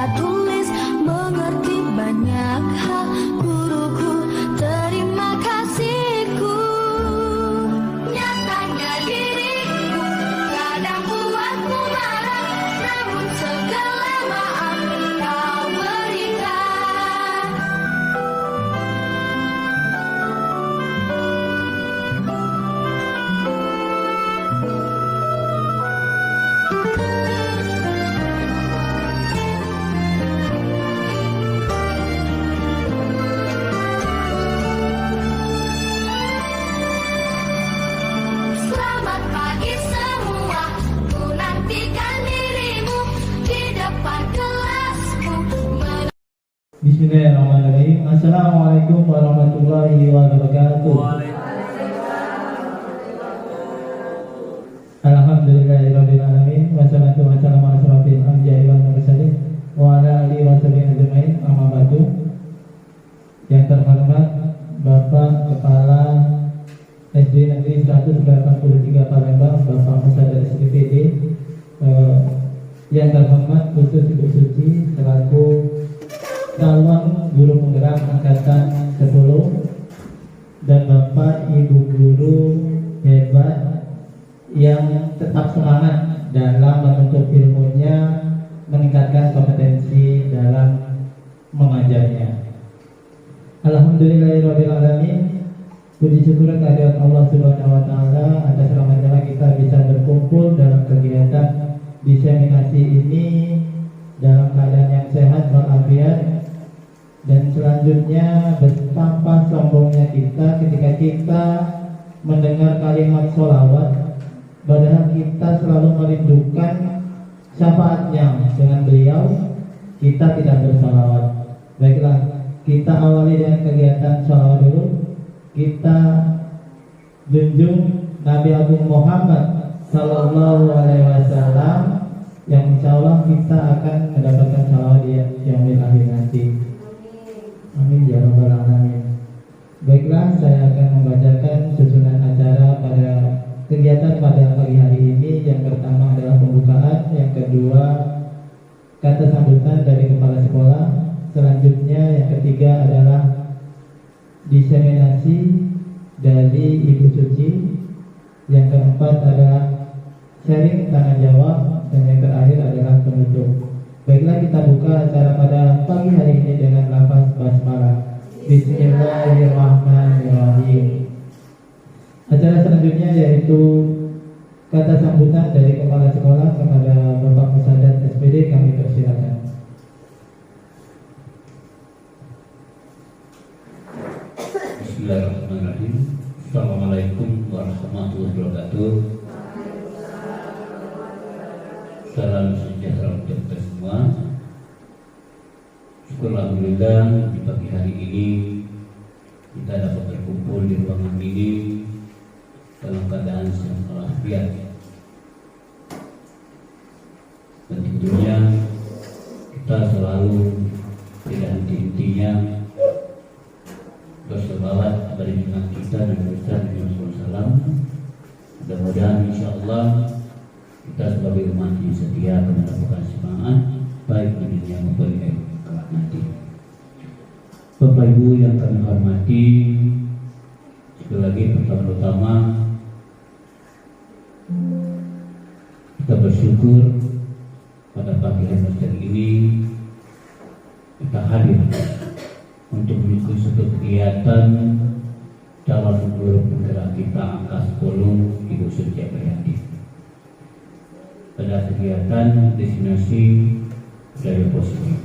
baca tulis, mengerti banyak hal. Guruku, terima kasihku. Nyatanya diriku kadang buatku marah, namun segala maaf kau berikan. Selamat pagi semua, ku nantikan dirimu di depan kelasku. Bismillahirrahmanirrahim. Assalamualaikum warahmatullahi wabarakatuh. Alhamdulillahirabbil alamin, wassalatu wassalamu ala asyrofil anbiya'i wal mursalin wa ala alihi wa sahbihi ajmain. Amma ba'du. Yang terhormat Bapak Kepala SD Negeri 183 Palembang, Bapak Musadat SDPD, yang terhormat khusus Ibu Suci selaku calon guru penggerak angkatan 10, dan Bapak Ibu guru hebat yang tetap semangat dalam menuntut ilmunya, meningkatkan kompetensi dalam mengajarnya. Alhamdulillahirabbil alamin. Puji syukur kehadirat Allah Subhanahu wa taala atas rahmatnya kita bisa berkumpul dalam kegiatan diseminasi ini dalam keadaan yang sehat walafiat. Dan selanjutnya, betapa sombongnya kita ketika kita mendengar kalimat sholawat, padahal kita selalu merindukan syafaatnya. Dengan beliau kita tidak bersholawat. Baiklah, kita awali dengan kegiatan sholawat dulu. Kita junjung Nabi Agung Muhammad Sallallahu Alaihi Wasallam, yang insya Allah kita akan mendapatkan sholawat di yaumil akhir nanti. Amin ya rabbal alamin. Baiklah, saya akan membacakan susunan acara pada kegiatan pada pagi hari ini. Yang pertama adalah pembukaan, yang kedua kata sambutan dari kepala sekolah, selanjutnya yang ketiga adalah diseminasi dari Ibu Suci, yang keempat adalah sharing tanya jawab, dan yang terakhir adalah penutup. Baiklah, kita buka acara pada pagi hari ini dengan lafaz basmalah. Bismillahirrahmanirrahim. Acara selanjutnya yaitu kata sambutan dari kepala sekolah kepada Bapak Musadat SPD, kami persilakan. Bismillahirrahmanirrahim. Assalamualaikum warahmatullahi wabarakatuh. Salam sejahtera untuk kita semua. Syukur alhamdulillah di pagi hari ini kita dapat berkumpul di ruangan ini dalam keadaan sehat walafiat. Dan tentunya kita selalu tidak henti-hentinya berselawat kepada junjungan kita dan Rasul SAW. Mudah-mudahan insyaallah kita sebagai umat yang setia akan mendapatkan semangat baik di dunia maupun di akhirat nanti. Bapak Ibu yang kami hormati, sekali lagi pertama-tama kita bersyukur pada pagi hari ini kita hadir untuk mengikuti satu kegiatan calon guru penggerak kita angka 10, Ibu Suci Apriyanti. Pada kegiatan destinasi budaya positif.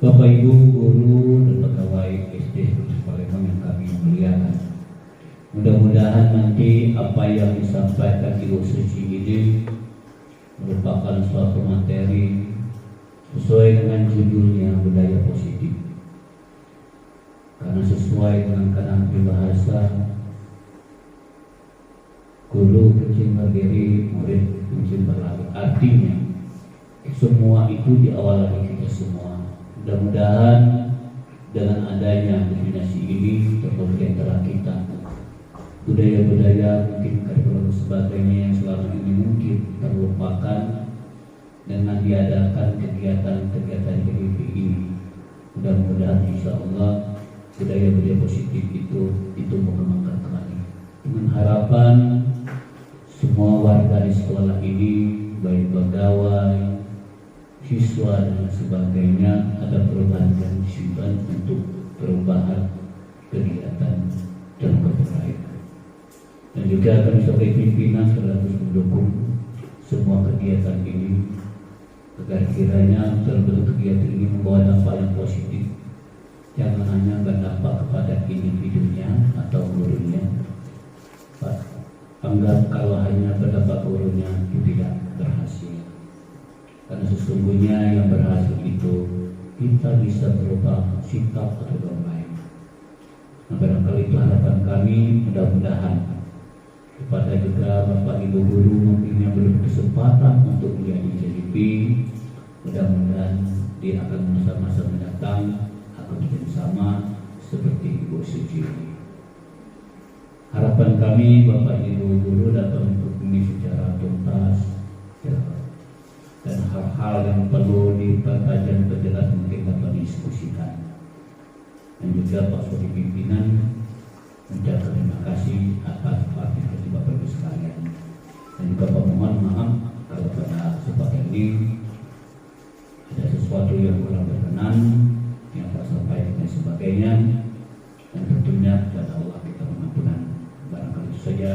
Bapak Ibu guru dan pegawai SD Palembang yang kami muliakan, mudah-mudahan nanti apa yang disampaikan Ibu Suci ini merupakan suatu materi sesuai dengan judulnya budaya positif, karena sesuai dengan kanan bahasa guru kecil berdiri, murid kecil berlari. Artinya semua itu diawali dari kita semua. Mudah-mudahan dengan adanya definisi ini terus di antara kita budaya-budaya mungkin kurikulum sebagainya yang selama ini mungkin terlupakan, dengan diadakan kegiatan-kegiatan GDP ini. Mudah-mudahan insya Allah budaya-budaya positif itu mengembangkan kembali. Dengan harapan semua warga di sekolah ini, baik pegawai, siswa dan sebagainya, ada perubahan dan simpan untuk perubahan kegiatan dan perbaikan. Dan juga kami sebagai pimpinan selalu mendukung semua kegiatan ini agar kiranya betul-betul kegiatan ini membawa dampak yang positif, jangan hanya berdampak kepada individunya atau gurunya. Anggap kalau hanya berdampak gurunya itu tidak berhasil, karena sesungguhnya yang berhasil itu kita bisa berubah sikap atau bermain. Nah, barangkali itu harapan kami, mudah-mudahan kepada juga Bapak Ibu guru mungkin yang belum kesempatan untuk menjadi JDP, mudah-mudahan di akan masa-masa mendatang akan menjadi sama seperti Ibu Suci ini. Harapan kami Bapak Ibu guru dapat mengikuti secara tuntas ya, dan hal-hal yang perlu dikaji perjelas mungkin dapat didiskusikan. Dan juga Pak sebagai pimpinan mengucapkan terima kasih atas partisipasi Bapak Ibu sekalian. Dan juga Pak mohon maaf kalau pada kesempatan ini ada sesuatu yang kurang berkenan yang Pak sampaikan dan sebagainya, dan tentunya kepada Allah kita mengampunan. Barangkali itu saja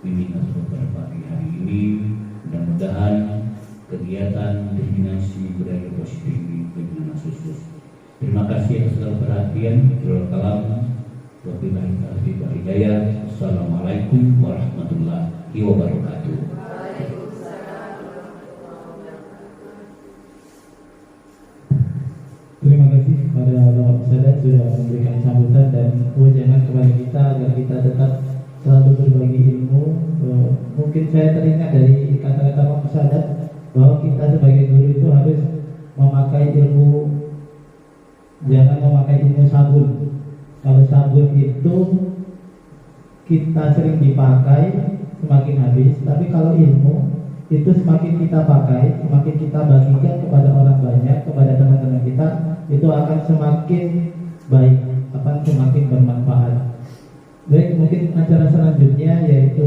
bimbingan pada pagi hari ini. Mudah-mudahan kegiatan diseminasi budaya positif ini benar-benar sukses. Terima kasih atas segala perhatian. Wabillahi taufiq wal hidayah. Assalamualaikum warahmatullahi wabarakatuh. Terima kasih kepada Bapak Ustadz sudah memberikan sambutan dan ujangan kepada kita agar kita tetap selalu berbagi ilmu. Mungkin saya teringat dari kata-kata Bapak Ustadz bahwa kita sebagai guru itu harus memakai ilmu, jangan memakai ilmu sabun. Kalau sabun itu kita sering dipakai semakin habis, tapi kalau ilmu itu semakin kita pakai, semakin kita bagikan kepada orang banyak, kepada teman-teman kita, itu akan semakin baik, akan semakin bermanfaat. Baik, mungkin acara selanjutnya yaitu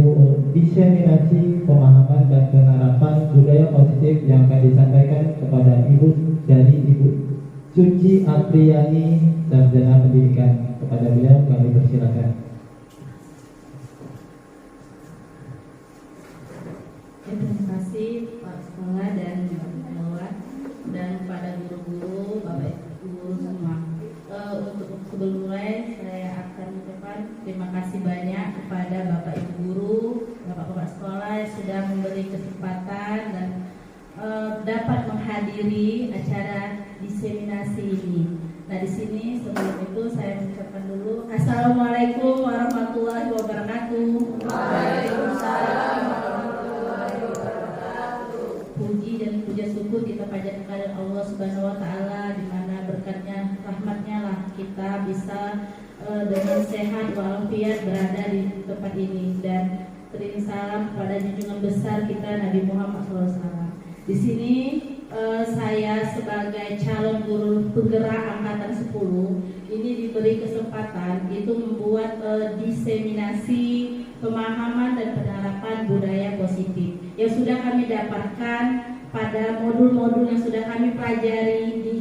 diseminasi pemahaman dan penerapan budaya positif yang akan disampaikan kepada Ibu Suci Apriyani, Sarjana Pendidikan. Kepada beliau kami persilakan. Terima kasih Pak Sekolah dan Bapak dan kepada guru-guru, Bapak Ibu guru semua. Untuk sebelum mulai saya akan mengucapkan terima kasih banyak kepada Bapak Ibu guru, Bapak-bapak sekolah yang sudah memberi kesempatan dan dapat menghadiri acara diseminasi ini. Nah, di sini sebelum itu saya mengucapkan dulu Assalamualaikum warahmatullahi wabarakatuh. Waalaikumsalam warahmatullahi wabarakatuh. Puji dan puja syukur kita panjatkan kepada Allah Subhanahu wa taala, di mana berkatnya, rahmatnya lah kita bisa dengan sehat walafiat berada di tempat ini, dan teriring salam kepada junjungan besar kita Nabi Muhammad SAW. Di sini saya sebagai calon guru penggerak angkatan 10 ini diberi kesempatan itu membuat diseminasi pemahaman dan penerapan budaya positif yang sudah kami dapatkan pada modul-modul yang sudah kami pelajari di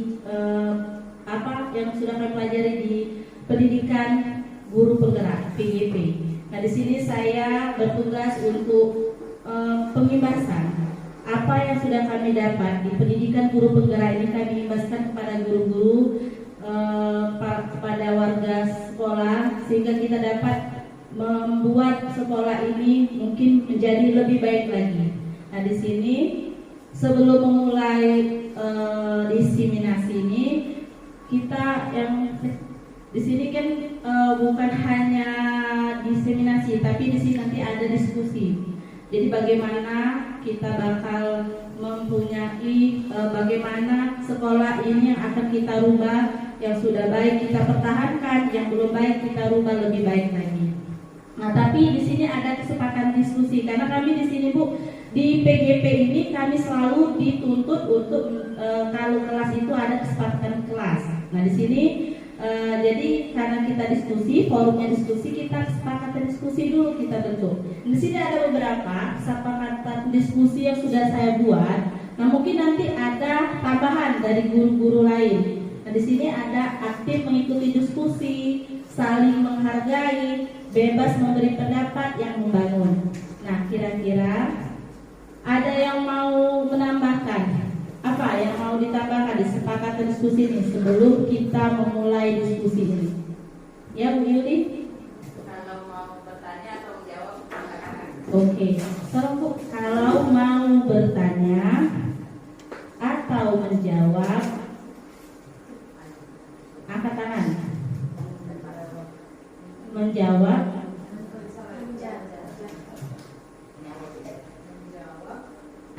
di pendidikan guru penggerak PGP. Nah, di sini saya bertugas untuk pengibasan apa yang sudah kami dapat di pendidikan guru penggerak ini, kami imbaskan kepada guru-guru, kepada warga sekolah, sehingga kita dapat membuat sekolah ini mungkin menjadi lebih baik lagi. Nah, di sini sebelum memulai diseminasi ini, kita yang di sini kan bukan hanya diseminasi, tapi di sini nanti ada diskusi. Jadi bagaimana kita bakal mempunyai bagaimana sekolah ini yang akan kita rubah, yang sudah baik kita pertahankan, yang belum baik kita rubah lebih baik lagi. Nah, tapi di sini ada kesempatan diskusi karena kami di sini Bu di PGP ini kami selalu dituntut untuk kalau kelas itu ada kesepakatan kelas. Nah di sini jadi karena kita diskusi, forumnya diskusi, kita kesepakatan diskusi dulu kita bentuk. Di sini ada beberapa kesepakatan diskusi yang sudah saya buat. Nah mungkin nanti ada tambahan dari guru-guru lain. Nah di sini ada aktif mengikuti diskusi, saling menghargai, bebas memberi pendapat yang membangun. Nah kira-kira ada yang mau menambahkan? Apa yang mau ditambahkan di kesepakatan diskusi ini sebelum kita memulai diskusi ini? Ya Bu Yuli? Kalau mau bertanya atau menjawab, silakan. Oke. Sekarang Bu, kalau mau bertanya atau menjawab, angkat tangan. Menjawab,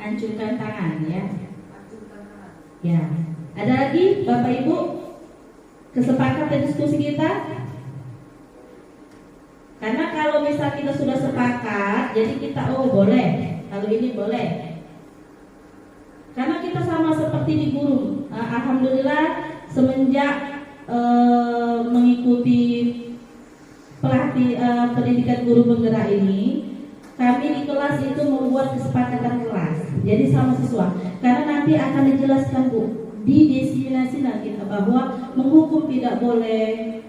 ancungkan tangan ya. Ya, ada lagi Bapak Ibu kesepakatan diskusi kita? Karena kalau misal kita sudah sepakat, jadi kita boleh, kalau ini boleh. Karena kita sama seperti di guru. Alhamdulillah semenjak mengikuti pendidikan guru penggerak ini, kami di kelas itu membuat kesepakatan kelas. Jadi sama siswa. Karena nanti akan dijelaskan Bu di destinasi kita bahwa menghukum tidak boleh,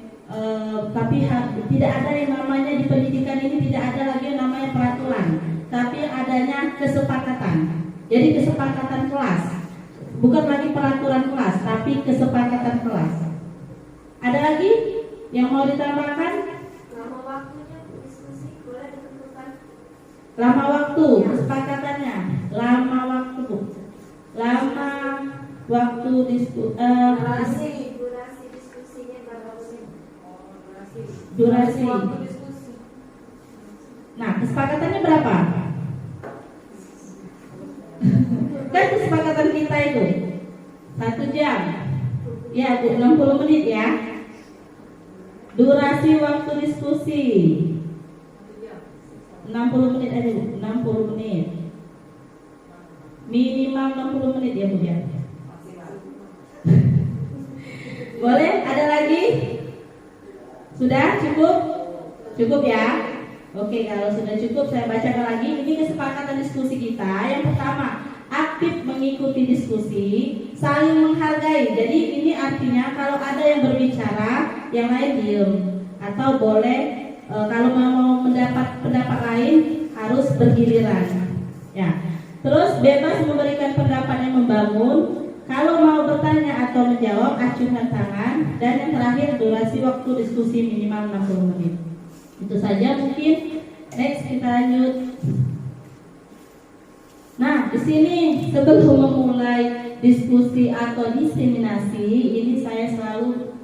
tapi tidak ada yang namanya di pendidikan ini, tidak ada lagi yang namanya peraturan, tapi adanya kesepakatan. Jadi kesepakatan kelas, bukan lagi peraturan kelas, tapi kesepakatan kelas. Ada lagi yang mau ditambahkan? Lama waktunya diskusi boleh ditentukan. Lama waktu kesepakatannya, lama waktu, lama waktu Durasi diskusinya berapa menit? durasi. Waktu diskusi. Nah, kesepakatannya berapa? Kan kesepakatan kita itu 1 jam. Ya, Bu, 60 menit ya. Durasi waktu diskusi 60 menit aja Bu, 60 menit. Minimal 60 menit ya Bu ya. Boleh? Ada lagi? Sudah cukup? Cukup ya? Oke, kalau sudah cukup saya bacakan lagi. Ini kesepakatan diskusi kita. Yang pertama, aktif mengikuti diskusi, saling menghargai. Jadi ini artinya kalau ada yang berbicara, yang lain diam. Atau boleh kalau mau mendapat pendapat lain harus bergiliran. Ya. Terus bebas memberikan pendapat yang membangun. Kalau mau bertanya atau menjawab, acungkan tangan. Dan yang terakhir, durasi waktu diskusi minimal 60 menit. Itu saja mungkin. Next kita lanjut. Nah, di sini sebelum memulai diskusi atau diseminasi, ini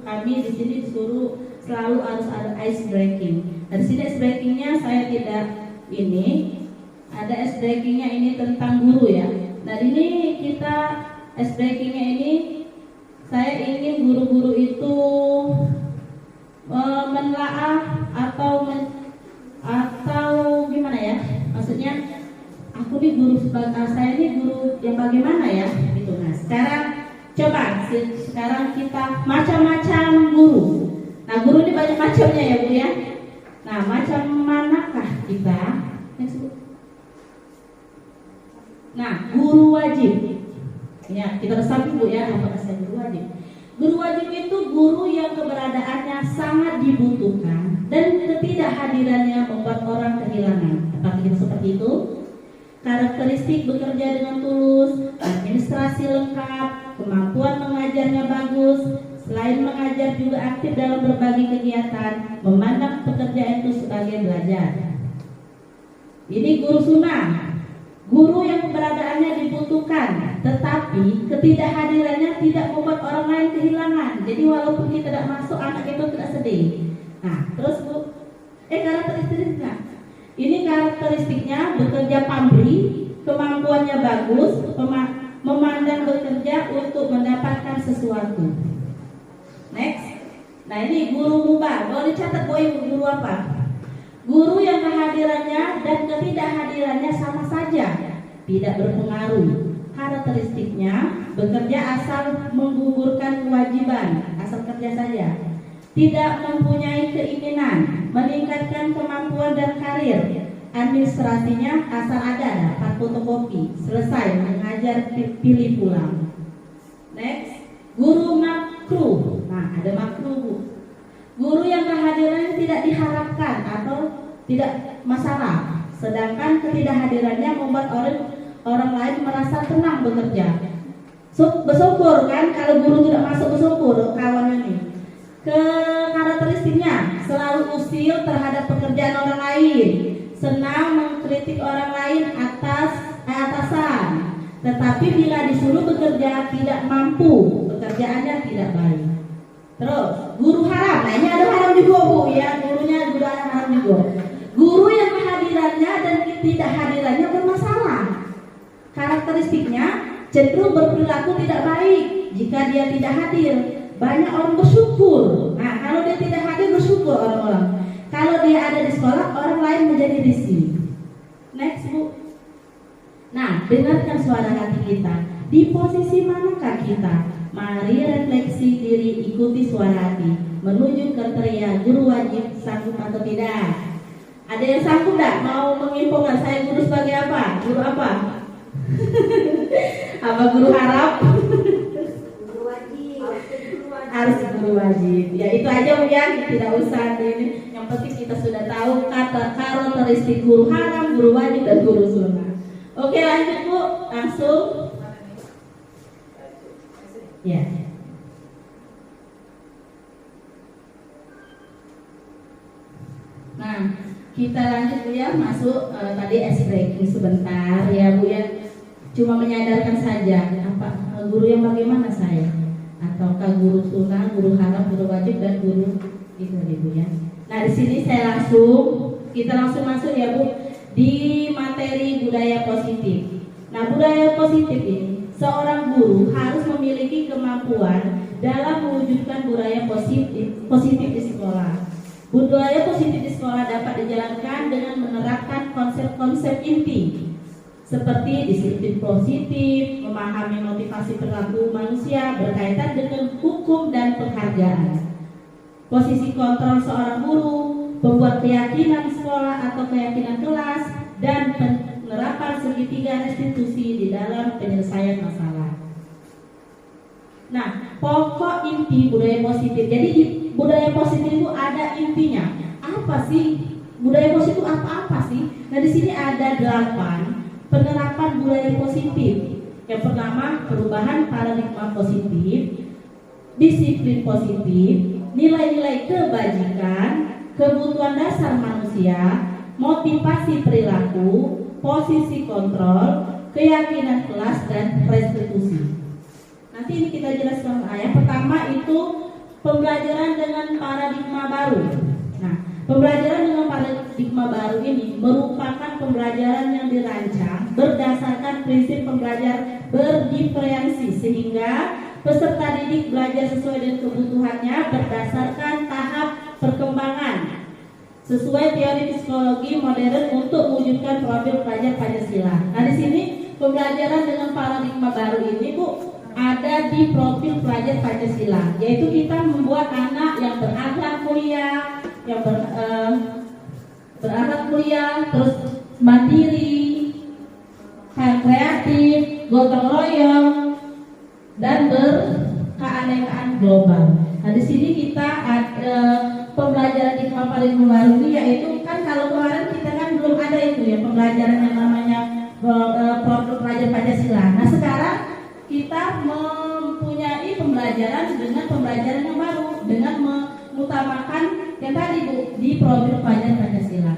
kami di sini disuruh selalu harus ada ice breaking. Nah, di sini ice breakingnya saya tidak ada ice breakingnya ini tentang guru ya. Nah, ini kita ice breakingnya ini saya ingin guru-guru itu menelaah atau gimana ya? Maksudnya aku nih guru saya ini guru yang bagaimana ya? Gitu. Nah, sekarang kita macam-macam guru. Nah, guru ini banyak macamnya ya Bu ya. Nah, macam manakah kita? Nah, guru wajib. Ya, kita resapin Bu ya, apakah saya guru wajib? Guru wajib itu guru yang keberadaannya sangat dibutuhkan dan ketidakhadirannya membuat orang kehilangan. Apakah kita seperti itu? Karakteristik bekerja dengan tulus, administrasi lengkap, kemampuan mengajarnya bagus, selain mengajar juga aktif dalam berbagai kegiatan, memandang pekerjaan itu sebagai belajar. Ini guru sunnah, guru yang keberadaannya dibutuhkan, tetapi ketidakhadirannya tidak membuat orang lain kehilangan. Jadi walaupun kita tidak masuk, anak itu tidak sedih. Nah, terus Bu, karakteristiknya. Ini karakteristiknya bekerja pamrih, kemampuannya bagus, memandang bekerja untuk mendapatkan sesuatu. Next. Nah, ini guru mubah. Boleh dicatat guru apa? Guru yang kehadirannya dan ketidakhadirannya sama saja. tidak berpengaruh. Karakteristiknya bekerja asal menggugurkan kewajiban, asal kerja saja. Tidak mempunyai keinginan meningkatkan kemampuan dan karir. Administrasinya asal ada dapat fotokopi, selesai mengajar pilih pulang. Next, guru makruh. Nah, ada makruh, Bu. Guru yang kehadirannya tidak diharapkan atau tidak masalah, sedangkan ketidakhadirannya membuat orang lain merasa tenang bekerja. Bersyukur kan kalau guru tidak masuk, bersyukur kawan ini. Karakteristiknya selalu usil terhadap pekerjaan orang lain, senang mengkritik orang lain atasan, tetapi bila disuruh bekerja tidak mampu, pekerjaannya tidak baik. Terus guru haram, nah ini ada haram juga, Bu, ya, gurunya juga ada haram juga. Guru yang kehadirannya dan ketidakhadirannya bermasalah. Karakteristiknya cenderung berperilaku tidak baik jika dia tidak hadir. Banyak orang bersyukur. Nah, kalau dia tidak hadir bersyukur orang-orang. Kalau dia ada di sekolah, orang lain menjadi risih. Next, Bu. Nah, dengarkan suara hati kita. Di posisi manakah kita? Mari refleksi diri, ikuti suara hati. Menuju kriteria guru wajib, sanggup atau tidak? Ada yang sanggup tidak? Mau menginfokan saya guru sebagai apa? Guru apa? Apa guru harap? Guru wajib. Harus guru wajib. Ya itu aja, Bu, ya, tidak usah ini. Yang penting kita sudah tahu kata karakteristik guru haram, guru wajib, dan guru sunnah. Oke, lanjut, Bu, langsung. Ya. Nah, kita lanjut, Bu, ya, masuk tadi ice breaking sebentar ya, Bu, ya. Cuma menyadarkan saja apa guru yang bagaimana saya, ataukah guru sunnah, guru haram, guru wajib, dan guru itu, Bu, ya. Nah, di sini kita langsung masuk ya, Bu, di materi budaya positif. Nah, budaya positif ini seorang guru harus memiliki kemampuan dalam mewujudkan budaya positif di sekolah. Budaya positif di sekolah dapat dijalankan dengan menerapkan konsep-konsep inti seperti disiplin positif, memahami motivasi perilaku manusia berkaitan dengan hukum dan penghargaan. Posisi kontrol seorang guru, membuat keyakinan sekolah atau keyakinan kelas, dan penerapan segitiga restitusi di dalam penyelesaian masalah. Nah, pokok inti budaya positif. Jadi di budaya positif itu ada intinya. Apa sih budaya positif? Apa sih? Nah, di sini ada 8 penerapan budaya positif. Yang pertama, perubahan paradigma positif, disiplin positif, nilai-nilai kebajikan, kebutuhan dasar manusia, motivasi perilaku, posisi kontrol, keyakinan kelas, dan restitusi. Nanti ini kita jelaskan. Yang pertama itu pembelajaran dengan paradigma baru. Nah, pembelajaran dengan paradigma baru ini merupakan pembelajaran yang dirancang berdasarkan prinsip pembelajar berdiferensi sehingga peserta didik belajar sesuai dengan kebutuhannya berdasarkan tahap perkembangan sesuai teori psikologi modern untuk mewujudkan profil pelajar Pancasila. Nah, di sini pembelajaran dengan paradigma baru ini, Bu, ada di profil pelajar Pancasila, yaitu kita membuat anak yang berakhlak mulia, yang berakhlak mulia, terus mandiri, kreatif, gotong royong, dan berkeanekaan global. Nah, di sini kita ada pembelajaran di paradigma baru ini, yaitu kan kalau kemarin kita kan belum ada itu ya pembelajaran yang namanya profil pelajar Pancasila. Nah, sekarang kita mempunyai pembelajaran dengan pembelajaran yang baru dengan mengutamakan yang tadi, Bu, di profil pelajar Pancasila.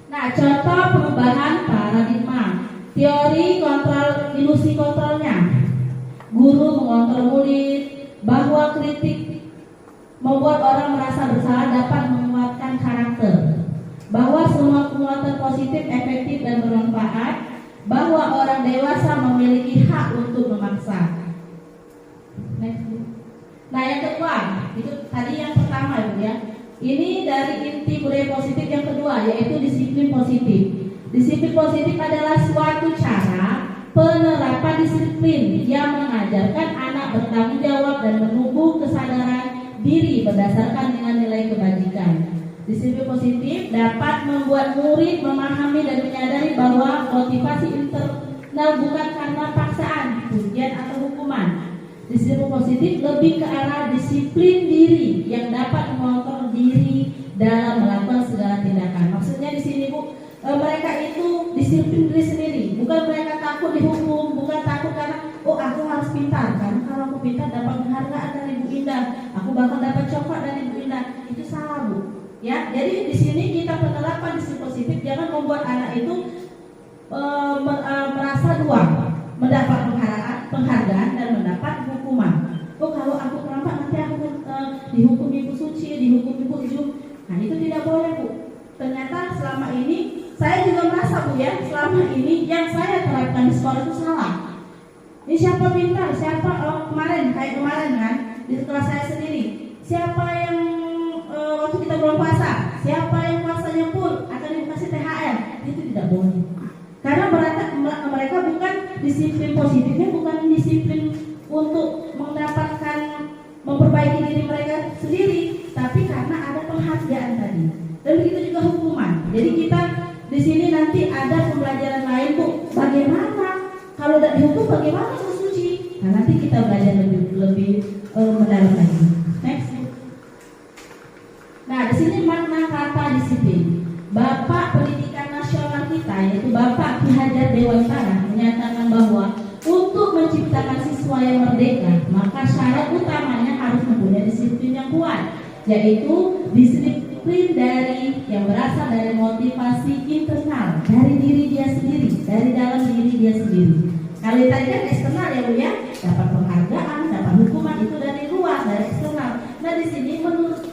Nah, contoh perubahan paradigma. Teori kontrol, ilusi kontrolnya. Guru mengontrol murid, bahwa kritik membuat orang merasa bersalah dapat menguatkan karakter, bahwa semua penguatan positif efektif dan bermanfaat, bahwa orang dewasa memiliki hak untuk memaksa. Next. Nah, yang kedua, itu tadi yang pertama, ya. Ini dari inti budaya positif yang kedua, yaitu disiplin positif. Disiplin positif adalah suatu cara penerapan disiplin yang mengajarkan anak bertanggung jawab dan menumbuh kesadaran diri berdasarkan dengan nilai kebajikan. Disiplin positif dapat membuat murid memahami dan menyadari bahwa motivasi internal bukan karena paksaan, pujian atau hukuman. Disiplin positif lebih ke arah disiplin diri yang dapat mengontrol diri dalam melakukan segala tindakan. Maksudnya di sini Bu, mereka itu disiplin diri sendiri, bukan mereka takut dihukum, bukan takut karena aku harus pintar, karena kalau aku pintar dapat penghargaan dari Bu Indah, aku bakal dapat coklat dari Bu Indah. Itu salah Bu. Ya, jadi di sini kita penerapan disiplin positif jangan membuat anak itu merasa dua, mendapat penghargaan dan mendapat hukuman. Kalau aku kenapa nanti aku dihukum Ibu Suci, dihukum Ibu Ijum. Nah itu tidak boleh Bu. Ternyata selama ini saya juga merasa Bu ya, selama ini yang saya terapkan di sekolah itu salah. Ini siapa pintar, siapa kemarin kan di kelas saya sendiri, siapa yang waktu kita belum puasa, siapa yang puasanya full akan dikasih THR, itu tidak boleh. Karena mereka bukan disiplin positifnya, bukan disiplin untuk mendapatkan memperbaiki diri mereka sendiri, tapi karena ada penghargaan tadi. Dan begitu juga hukuman. Jadi kita di sini nanti ada pembelajaran lain Bu. Bagaimana kalau tidak dihukum, bagaimana Bu Suci? Nah nanti kita belajar lebih mendalam lagi. Next. Nah di sini makna kata disiplin. Bapak Pendidikan Nasional kita yaitu Bapak Ki Hajar Dewantara menyatakan bahwa untuk menciptakan siswa yang merdeka, maka syarat utamanya harus mempunyai disiplin yang kuat, yaitu disiplin yang berasal dari motivasi internal, dari diri dia sendiri, dari dalam diri dia sendiri. Kalau tadi kan eksternal ya Bu ya, dapat penghargaan, dapat hukuman itu dari luar, dari eksternal. Nah di sini menurut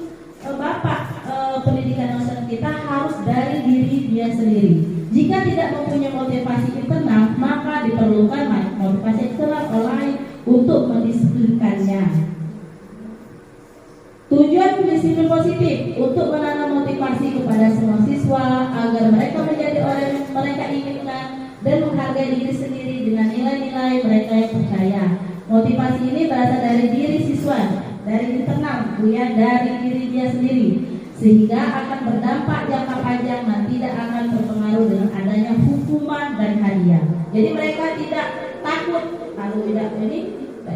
Bapak Pendidikan Nasional kita harus dari diri dia sendiri. Jika tidak mempunyai motivasi internal, maka diperlukan motivasi eksternal lain untuk mendisiplinkannya. Tujuan disiplin positif untuk menanam motivasi kepada semua siswa agar mereka menjadi orang yang mereka inginkan dan menghargai diri sendiri dengan nilai-nilai mereka yang percaya. Motivasi ini berasal dari diri siswa, dari internal, dari diri dia sendiri, sehingga akan berdampak jangka panjang dan tidak akan terpengaruh dengan adanya hukuman dan hadiah. Jadi mereka tidak takut kalau tidak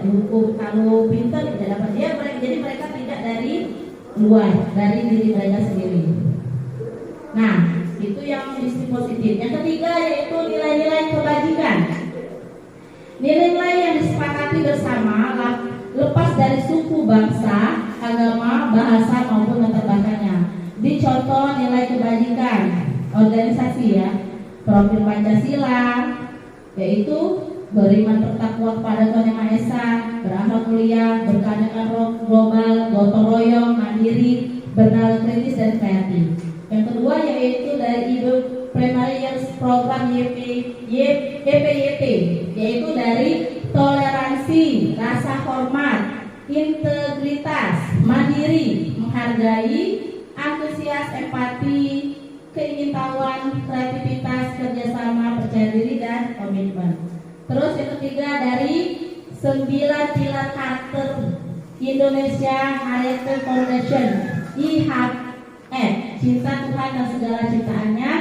dihukum, kalau pintar tidak dapat dia. Jadi mereka tidak dari luar, dari diri mereka sendiri. Nah, itu yang disiplin positif. Yang ketiga yaitu nilai-nilai kebajikan. Nilai-nilai yang disepakati bersama lepas dari suku, bangsa, agama, bahasa maupun latar belakangnya. Dicontoh nilai kebajikan organisasi ya, profil Pancasila yaitu beriman bertakwa kepada Tuhan Yang Maha Esa, berakhlak mulia, berkeadilan global, gotong royong, mandiri, bernalar kritis dan kreatif. Yang kedua yaitu dari Ibu Primary Years Program YPYP, yaitu dari toleransi, rasa hormat, integritas, mandiri, menghargai, antusias, empati, keingintahuan, kreativitas, kerjasama, percaya diri dan komitmen. Terus yang ketiga dari 9 pilar karakter Indonesia Heritage Foundation IHF, cinta Tuhan dan segala ciptaannya,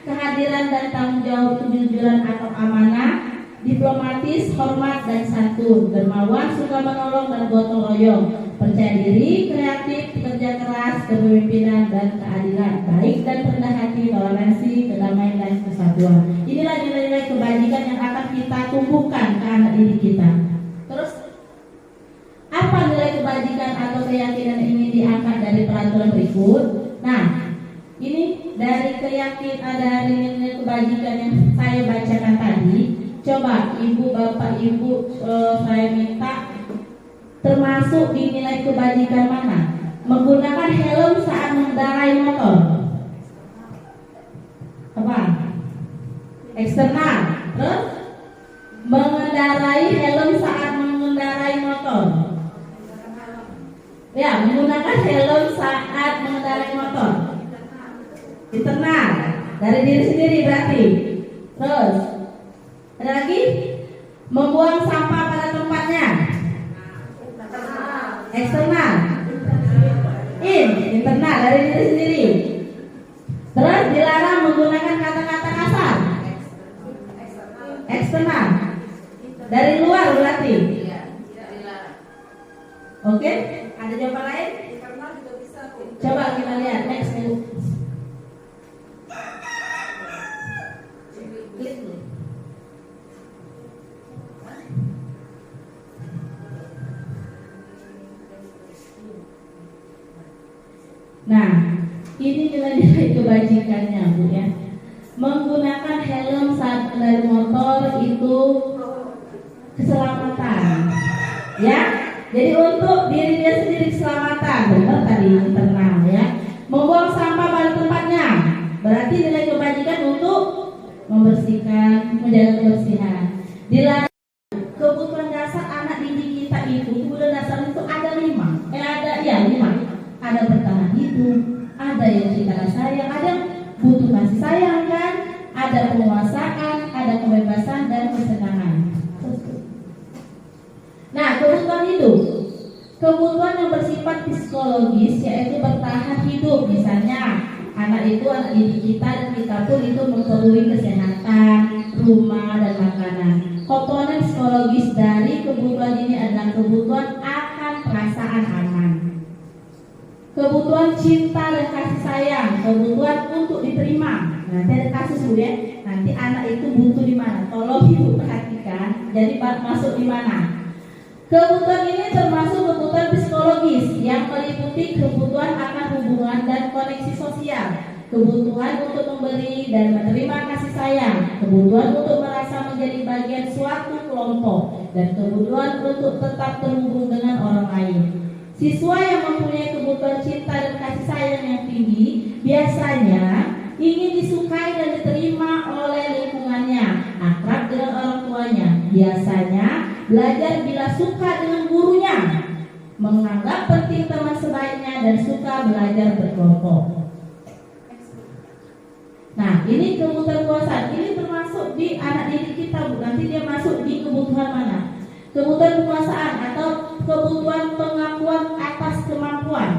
kehadiran dan tanggung jawab, kejujuran atau amanah, diplomatis, hormat dan santun, dermawan, suka menolong dan gotong royong, percaya diri, kreatif, kerja keras, kepemimpinan dan keadilan, baik dan rendah hati, toleransi, kedamaian dan kesatuan. Inilah nilai-nilai kebajikan yang akan kita tumbuhkan ke anak didik kita. Terus apa nilai kebajikan atau keyakinan yang ingin diangkat dari peraturan berikut? Nah, ini dari keyakinan, dari nilai kebajikan yang saya bacakan tadi. Coba Ibu, Bapak, Ibu, saya minta termasuk di nilai kebajikan mana? Menggunakan helm saat mengendarai motor. Apa? Eksternal. Terus mengendarai helm saat mengendarai motor. Ya, menggunakan helm saat mengendarai motor. Internal. dari diri sendiri berarti. Terus ada lagi, membuang sampah pada tempatnya. Eksternal. Internal dari diri sendiri. Terus dilarang menggunakan kata-kata kasar. Eksternal. Dari luar berarti. Iya, tidak dilarang. Oke, ada jawaban lain? Internal juga bisa. Coba kita lihat next Bu. Klik dulu. Nah, ini nilai-nilai kebajikannya Bu ya. Menggunakan helm saat mengendarai motor itu keselamatan. Ya. Jadi untuk diri dia sendiri keselamatan, benar tadi internal ya. Membuang sampah pada tempatnya, berarti nilai kebajikan untuk membersihkan, menjaga kebersihan. Dilarang kebutuhan dasar anak didik kita itu, kebutuhan dasar itu ada 5. Ada bertahan hidup, ada yang cinta sayang, ada yang butuh kasih sayang kan, ada penguasaan, ada kebebasan dan kesenangan. Nah, kebutuhan hidup, kebutuhan yang bersifat psikologis yaitu bertahan hidup. Misalnya anak didik kita dan kita pun itu memerlukan kesehatan, rumah dan makanan. Komponen psikologis dari kebutuhan ini adalah kebutuhan akan perasaan aman, kebutuhan cinta dan kasih sayang, kebutuhan untuk diterima. Nanti ada kasus Bu ya, nanti anak itu butuh di mana? Tolong Ibu perhatikan. Jadi masuk di mana? Kebutuhan ini termasuk kebutuhan psikologis yang meliputi kebutuhan akan hubungan dan koneksi sosial, kebutuhan untuk memberi dan menerima kasih sayang, kebutuhan untuk merasa menjadi bagian suatu kelompok, dan kebutuhan untuk tetap terhubung dengan orang lain. Siswa yang mempunyai kebutuhan cinta dan kasih sayang yang tinggi biasanya ingin disukai dan diterima oleh lingkungannya, akrab dengan orang tuanya, biasanya belajar bila suka dengan gurunya, menganggap penting teman sebaiknya, dan suka belajar berkelompok. Nah, ini kebutuhan kuasa. Ini termasuk di anak didik kita, Bu. Nanti dia masuk di kebutuhan mana? Kebutuhan kekuasaan atau kebutuhan pengakuan atas kemampuan.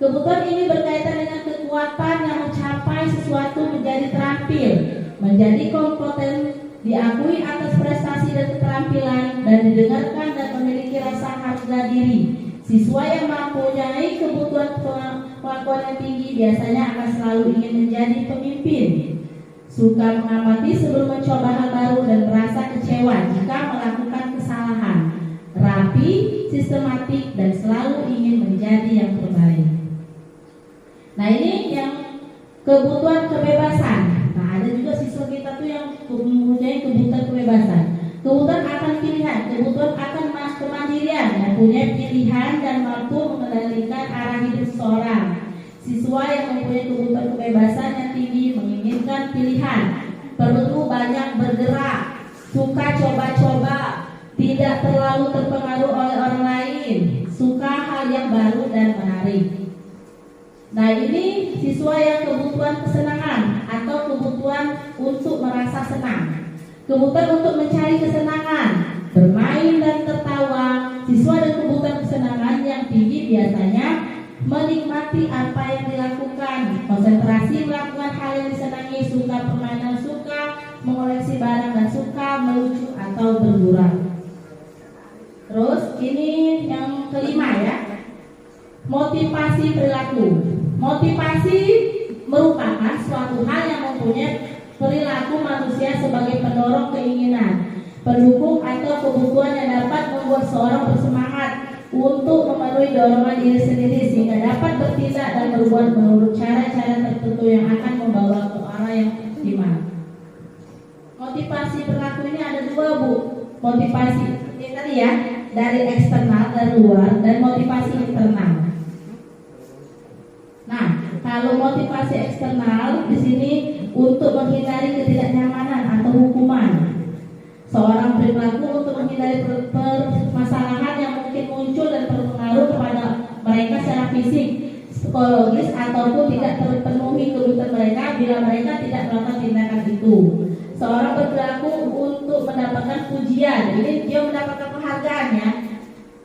Kebutuhan ini berkaitan dengan kekuatan yang mencapai sesuatu menjadi terampil, menjadi kompeten, diakui atas prestasi dan keterampilan, dan didengarkan dan memiliki rasa harga diri. Siswa yang mempunyai kebutuhan pengakuan yang tinggi biasanya akan selalu ingin menjadi pemimpin, suka mengamati sebelum mencoba hal baru, dan merasa kecewa jika melakukan kesalahan, rapi, sistematik, dan selalu ingin menjadi yang terbaik. Nah, ini yang kebutuhan kebebasan. Nah, ada juga siswa kita tuh yang mempunyai kebutuhan kebebasan, kebutuhan akan pilihan, kebutuhan akan kemandirian, mempunyai pilihan dan mampu mengendalikan arah hidup seseorang. Siswa yang mempunyai kebutuhan kebebasan yang tinggi menginginkan pilihan, perlu banyak bergerak, suka coba-coba, tidak terlalu terpengaruh oleh orang lain, suka hal yang baru dan menarik. Nah, ini siswa yang kebutuhan kesenangan atau kebutuhan untuk merasa senang, kebutuhan untuk mencari kesenangan, bermain dan tertawa. Siswa dengan kebutuhan kesenangan yang tinggi biasanya menikmati apa yang dilakukan, konsentrasi melakukan hal yang disenangi, suka permainan, suka mengoleksi barang, dan suka melucu atau bergurau. Terus ini yang kelima ya, motivasi perilaku. Motivasi merupakan suatu hal yang mempunyai perilaku manusia sebagai pendorong keinginan, pendukung atau kebutuhan yang dapat membuat seorang bersemangat untuk memenuhi dorongan diri sendiri sehingga dapat bertindak dan berbuat menurut cara-cara tertentu yang akan membawa ke arah yang optimal. Motivasi perilaku ini ada 2 Bu. Motivasi ini tadi ya, dari eksternal dan luar, dan motivasi internal. Nah, kalau motivasi eksternal di sini untuk menghindari ketidaknyamanan atau hukuman. Seorang berperilaku untuk menghindari permasalahan yang mungkin muncul dan berpengaruh kepada mereka secara fisik, psikologis ataupun tidak terpenuhi kebutuhan mereka bila mereka tidak melakukan tindakan itu. Seorang berperilaku untuk mendapatkan pujian, jadi dia mendapatkan penghargaannya,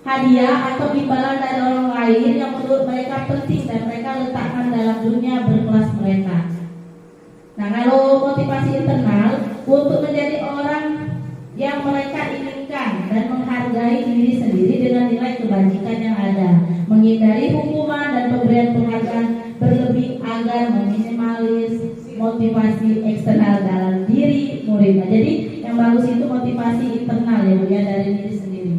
hadiah atau imbalan dari orang lain yang menurut mereka penting dan mereka letakkan dalam dunia berkelas mereka. Nah, kalau motivasi internal untuk menjadi orang yang mereka inginkan dan menghargai diri sendiri dengan nilai kebajikan yang ada, menghindari hukuman dan pemberian penghargaan berlebih agar meminimalis motivasi eksternal dalam diri muridnya. Jadi yang bagus itu motivasi internal ya Bu ya, dari diri sendiri.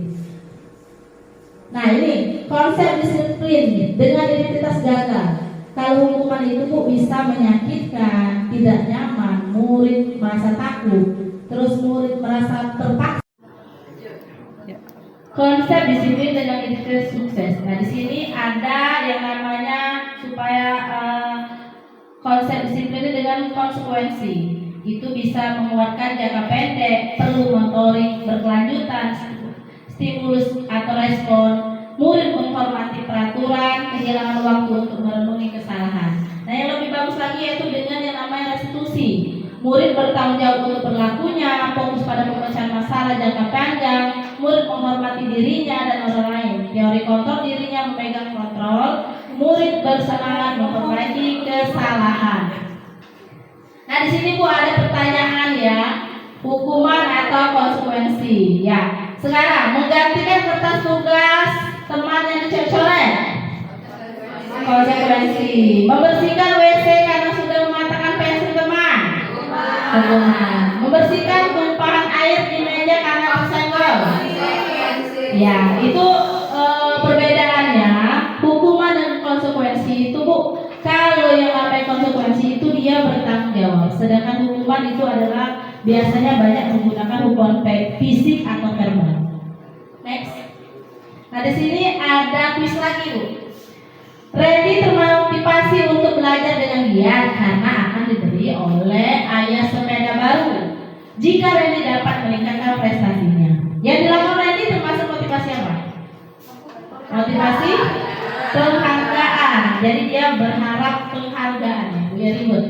Nah ini konsep disiplin dengan identitas gagal. Kalau hukuman itu Bu bisa menyakitkan, tidak nyaman, murid merasa takut, terus murid merasa terpaksa. Konsep disiplin dengan identitas sukses. Nah di sini ada yang namanya supaya konsep disiplin dengan konsekuensi. Itu bisa menguatkan jangka pendek, perlu motorik berkelanjutan, stimulus atau respon. Murid menghormati peraturan, kehilangan waktu untuk merenungi kesalahan. Nah yang lebih bagus lagi yaitu dengan yang namanya restitusi. Murid bertanggung jawab untuk perilakunya, fokus pada pemecahan masalah jangka panjang. Murid menghormati dirinya dan orang lain. Teori kontrol dirinya memegang kontrol. Murid bersemangat memperbaiki kesalahan. Nah di sini Bu ada pertanyaan ya, hukuman atau konsekuensi. Ya, sekarang menggantikan kertas tugas teman yang dicoret. Konsekuensi. Membersihkan WC karena sudah mematahkan pensil teman. Hukuman. Membersihkan tumpahan air di meja karena tersenggol. Ya, itu perbedaannya. Hukuman dan konsekuensi itu Bu, kalau yang namanya konsekuensi itu dia bertanggung jawab, sedangkan hukuman itu adalah biasanya banyak menggunakan hukuman fisik atau verbal. Next. Nah di sini ada kuis lagi Bu. Randy termotivasi untuk belajar dengan giat karena akan diberi oleh ayah sepeda baru. Jika Randy dapat meningkatkan prestasinya, yang dilakukan Randy termasuk motivasi apa? Motivasi penghargaan. Jadi dia berharap penghargaan ya, Bu ya, ribut.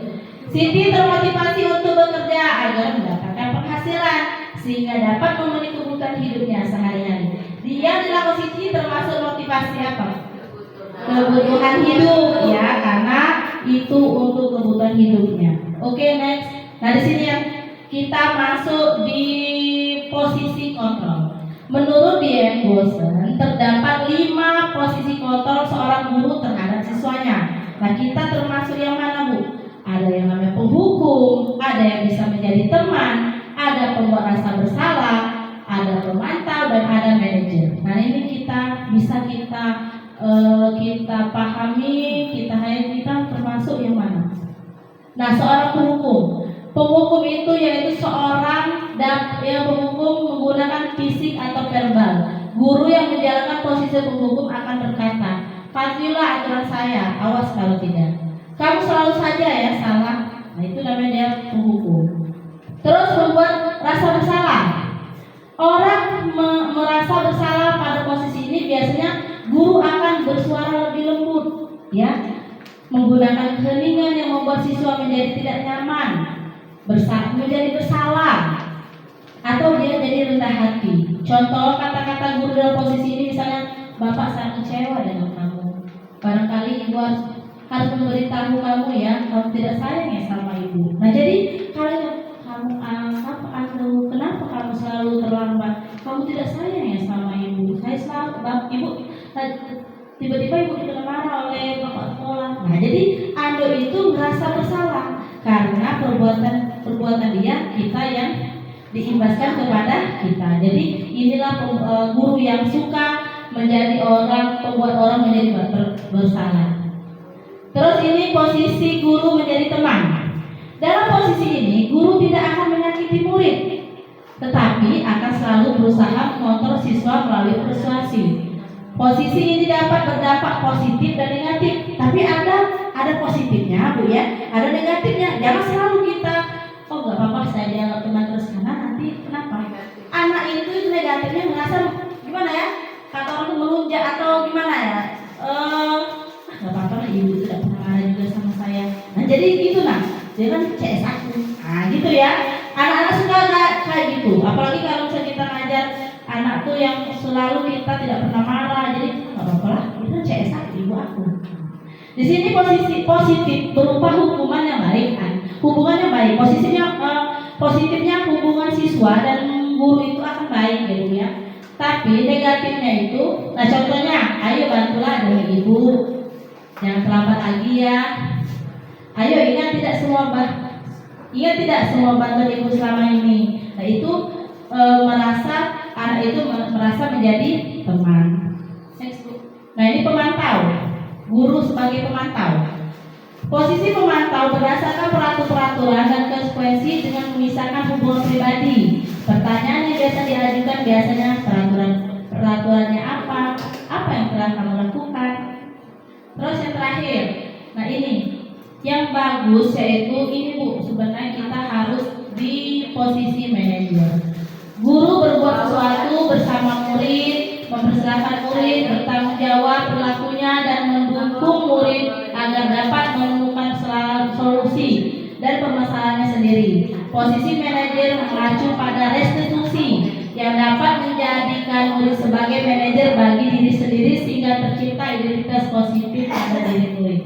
Siti termotivasi untuk bekerja agar mendapatkan penghasilan sehingga dapat memenuhi kebutuhan hidupnya sehari-hari. Dia dilakukan Siti termasuk motivasi apa? Kebutuhan hidup ya, karena itu untuk kebutuhan hidupnya. Oke, next. Nah di sini ya kita masuk di posisi kontrol. Menurut Diane Bosen terdapat 5 posisi kontrol seorang guru terhadap siswanya. Nah kita termasuk yang mana Bu? Ada yang namanya penghukum, ada yang bisa menjadi teman, ada pembuat rasa bersalah, ada pemantau dan ada manajer. Nah ini kita bisa kita pahami, kita termasuk yang mana? Nah seorang penghukum itu yaitu seorang yang penghukum menggunakan fisik atau verbal. Guru yang menjalankan posisi penghukum akan berkata, patuhilah aturan saya, awas kalau tidak. Kamu selalu saja ya salah. Nah itu namanya dia penghukum. Terus membuat rasa bersalah. Orang merasa bersalah pada posisi ini biasanya guru akan bersuara lebih lembut, ya, menggunakan keheningan yang membuat siswa menjadi tidak nyaman, menjadi bersalah, atau dia jadi rendah hati. Contoh kata-kata guru dalam posisi ini misalnya, Bapak sangat kecewa dengan kamu. Barangkali ibu harus memberitahu kamu ya, kamu tidak sayang ya sama ibu. Nah jadi kalau kamu kenapa kamu selalu terlambat? Kamu tidak sayang ya sama ibu. Saya selalu ibu. Tiba-tiba ibu dikena marah oleh bapak sekolah. Nah jadi Ando itu merasa bersalah karena perbuatan dia kita yang diimbaskan kepada kita. Jadi inilah guru yang suka menjadi membuat orang menjadi bersalah. Terus ini posisi guru menjadi teman. Dalam posisi ini guru tidak akan menyakiti murid, tetapi akan selalu berusaha mengontrol siswa melalui persuasi. Posisi ini dapat berdampak positif dan negatif, tapi ada positifnya Bu ya, ada negatifnya. Jangan selalu kita nggak apa-apa saya dianggap teman terus, karena nanti kenapa? Anak itu negatifnya merasa gimana ya? Kata orang itu melunjak atau gimana ya? Nggak apa-apa yang selalu kita tidak pernah marah, jadi nggak apa-apa lah, itu CS1 ibu aku. Di sini posisi positif berupa hubungan yang baik, kan? Hubungan yang baik, positifnya hubungan siswa dan guru itu akan baik, gitu ya. Tapi negatifnya itu, nah contohnya, ayo bantulah demi ibu, jangan terlambat lagi ya. Ayo ingat tidak semua bantuan ibu selama ini. Nah itu anak itu merasa menjadi teman. Nah ini pemantau, guru sebagai pemantau. Posisi pemantau berdasarkan peraturan dan konsekuensi dengan memisahkan hubungan pribadi. Pertanyaan yang biasa diajukan biasanya peraturannya apa yang telah kamu lakukan. Terus yang terakhir, nah ini yang bagus yaitu ini Bu, sebenarnya kita harus di posisi manajer. Guru berbuat sesuatu bersama murid, mempersilahkan murid bertanggung jawab perilakunya dan mendukung murid agar dapat menemukan solusi dan permasalahannya sendiri. Posisi manajer mengacu pada restitusi yang dapat menjadikan murid sebagai manajer bagi diri sendiri sehingga tercipta identitas positif pada diri murid.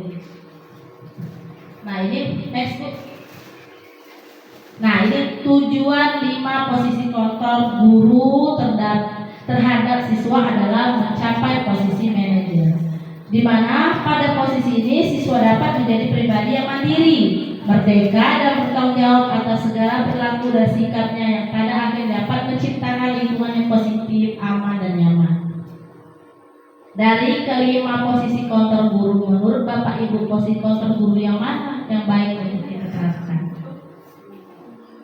Nah ini next book. Nah ini tujuan 5 posisi kontrol guru terhadap siswa adalah mencapai posisi manajer, di mana pada posisi ini siswa dapat menjadi pribadi yang mandiri, merdeka dan bertanggung jawab atas segala perilaku dan sikapnya yang pada akhirnya dapat menciptakan lingkungan yang positif, aman dan nyaman. Dari kelima posisi kontrol guru, menurut Bapak Ibu posisi kontrol guru yang mana yang baik untuk kita terapkan?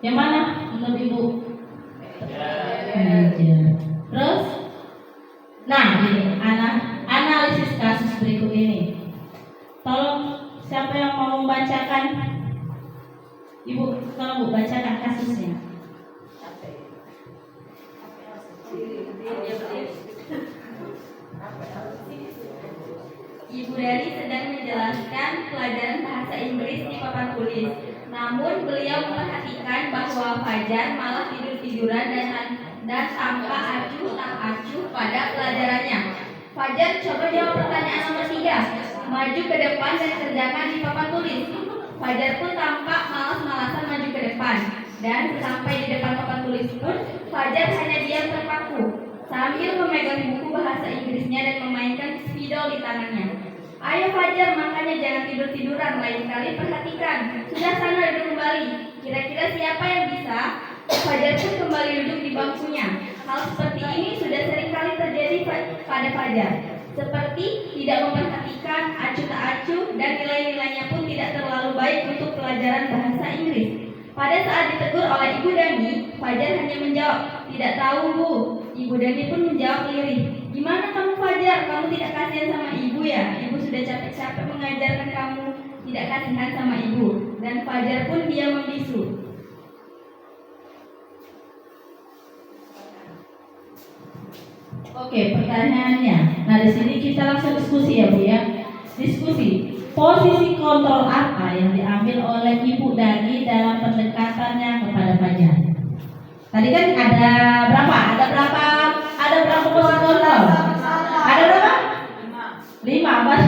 Yang mana menurut Ibu? Terus, nah ini analisis kasus berikut ini. Tolong siapa yang mau membacakan? Ibu, tolong Bu bacakan kasusnya. Ibu Dani sedang menjelaskan pelajaran bahasa Inggris di papan tulis. Namun beliau memperhatikan bahwa Fajar malah tidur-tiduran dan tampak acuh tak acuh pada pelajarannya. Fajar coba jawab pertanyaan nomor 3. Maju ke depan dan kerjakan di papan tulis. Fajar pun tampak malas-malasan maju ke depan. Dan sampai di depan papan tulis pun Fajar hanya diam terpaku sambil memegang buku bahasa Inggrisnya dan memainkan spidol di tangannya. Ayo Fajar, makanya jangan tidur-tiduran, lain kali perhatikan. Sudah sana duduk kembali. Kira-kira siapa yang bisa? Fajar pun kembali duduk di bangkunya. Hal seperti ini sudah sering kali terjadi pada Fajar. Seperti tidak memperhatikan, acuh tak acuh, dan nilai-nilainya pun tidak terlalu baik untuk pelajaran bahasa Inggris. Pada saat ditegur oleh Ibu Dani, Fajar hanya menjawab, "Tidak tahu Bu." Ibu Dani pun menjawab lirih, "Gimana kamu Fajar? Kamu tidak kasihan sama ibu ya? Ibu sudah capek-capek mengajarkan kamu tidak kasihan sama ibu." Dan Fajar pun dia membisu. Oke, pertanyaannya. Nah, di sini kita langsung diskusi ya Bu ya. Diskusi. Posisi kontrol apa yang diambil oleh Ibu Dani dalam pendekatannya kepada Fajar? Tadi kan ada berapa? Ada berapa posisi kontrol? Ada berapa? 5.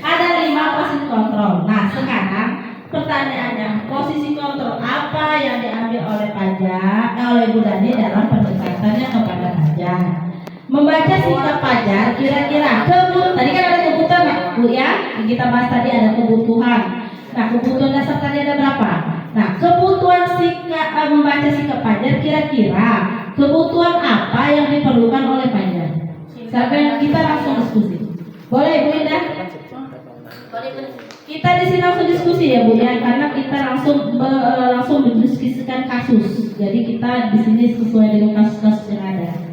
Ada 5 posisi kontrol. Nah, sekarang pertanyaannya, posisi kontrol apa yang diambil oleh Ibu Dani dalam pendekatannya kepada Fajar? Membaca sikap Fajar kira-kira tadi kan ada kebutuhan Bu ya, kita bahas tadi ada kebutuhan. Nah, kebutuhan dasar tadi ada berapa? Nah, kebutuhan membaca sikap Fajar kira-kira kebutuhan apa yang diperlukan oleh Fajar? Sampai kita langsung diskusi. Boleh Bu Indah? Kita di sini langsung diskusi ya Bu ya, karena kita langsung mendiskusikan kasus. Jadi kita di sini sesuai dengan kasus-kasus yang ada.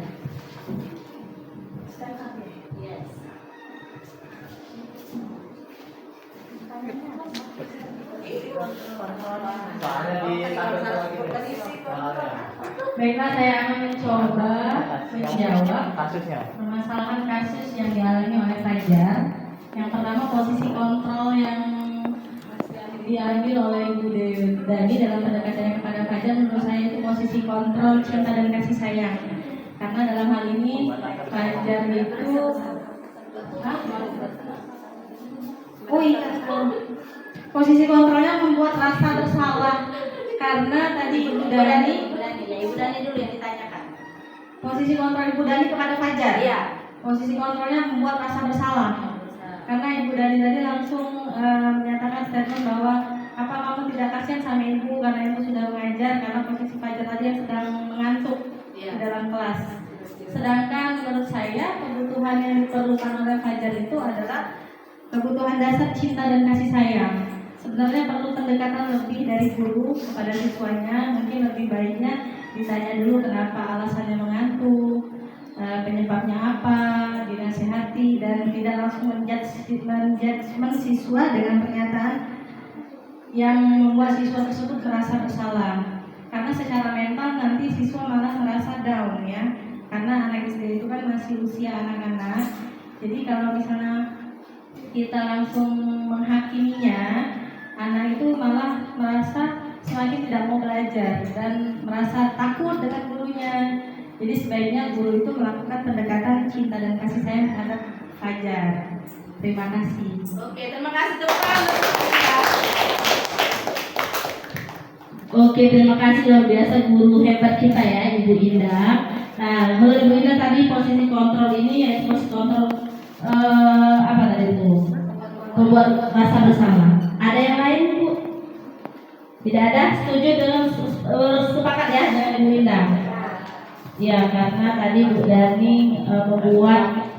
Baiklah, saya akan mencoba menjawab permasalahan kasus yang dialami oleh Fajar. Yang pertama, posisi kontrol yang diambil oleh Ibu Dani dalam pendekatannya kepada Fajar, menurut saya itu posisi kontrol cinta dan kasih sayang. Karena dalam hal ini Fajar itu posisi kontrolnya membuat rasa bersalah karena tadi Ibu Dani dulu yang ditanyakan. posisi kontrol Ibu Dani kepada Fajar. Iya. Posisi kontrolnya membuat rasa bersalah karena Ibu Dani tadi langsung menyatakan statement bahwa apa kamu tidak kasihan sama ibu karena ibu sudah mengajar, karena posisi Fajar tadi yang sedang mengantuk di dalam kelas. Sedangkan menurut saya kebutuhan yang diperlukan oleh Fajar itu adalah kebutuhan dasar cinta dan kasih sayang. Sebenarnya perlu pendekatan lebih dari guru kepada siswanya. Mungkin lebih baiknya ditanya dulu kenapa alasannya mengantuk, penyebabnya apa, dinasihati, dan tidak langsung menjudgment siswa dengan pernyataan yang membuat siswa tersebut merasa bersalah. Karena secara mental nanti siswa malah merasa down ya. Karena anak SD itu kan masih usia anak-anak. Jadi kalau misalnya kita langsung menghakiminya, anak itu malah merasa semakin tidak mau belajar dan merasa takut dengan gurunya. Jadi sebaiknya guru itu melakukan pendekatan cinta dan kasih sayang terhadap Fajar. Terima kasih. Oke, terima kasih tepuk tangan untuk kita. Oke, terima kasih luar biasa guru hebat kita ya, Ibu Indah. Nah, menurut Ibu Indah tadi posisi kontrol ini yaitu posisi kontrol apa tadi itu? Membuat rasa bersalah. Ada yang lain, Bu? Tidak ada? Setuju dengan sepakat ya dengan Ibu Indah? Ya, karena tadi Bu Dani membuat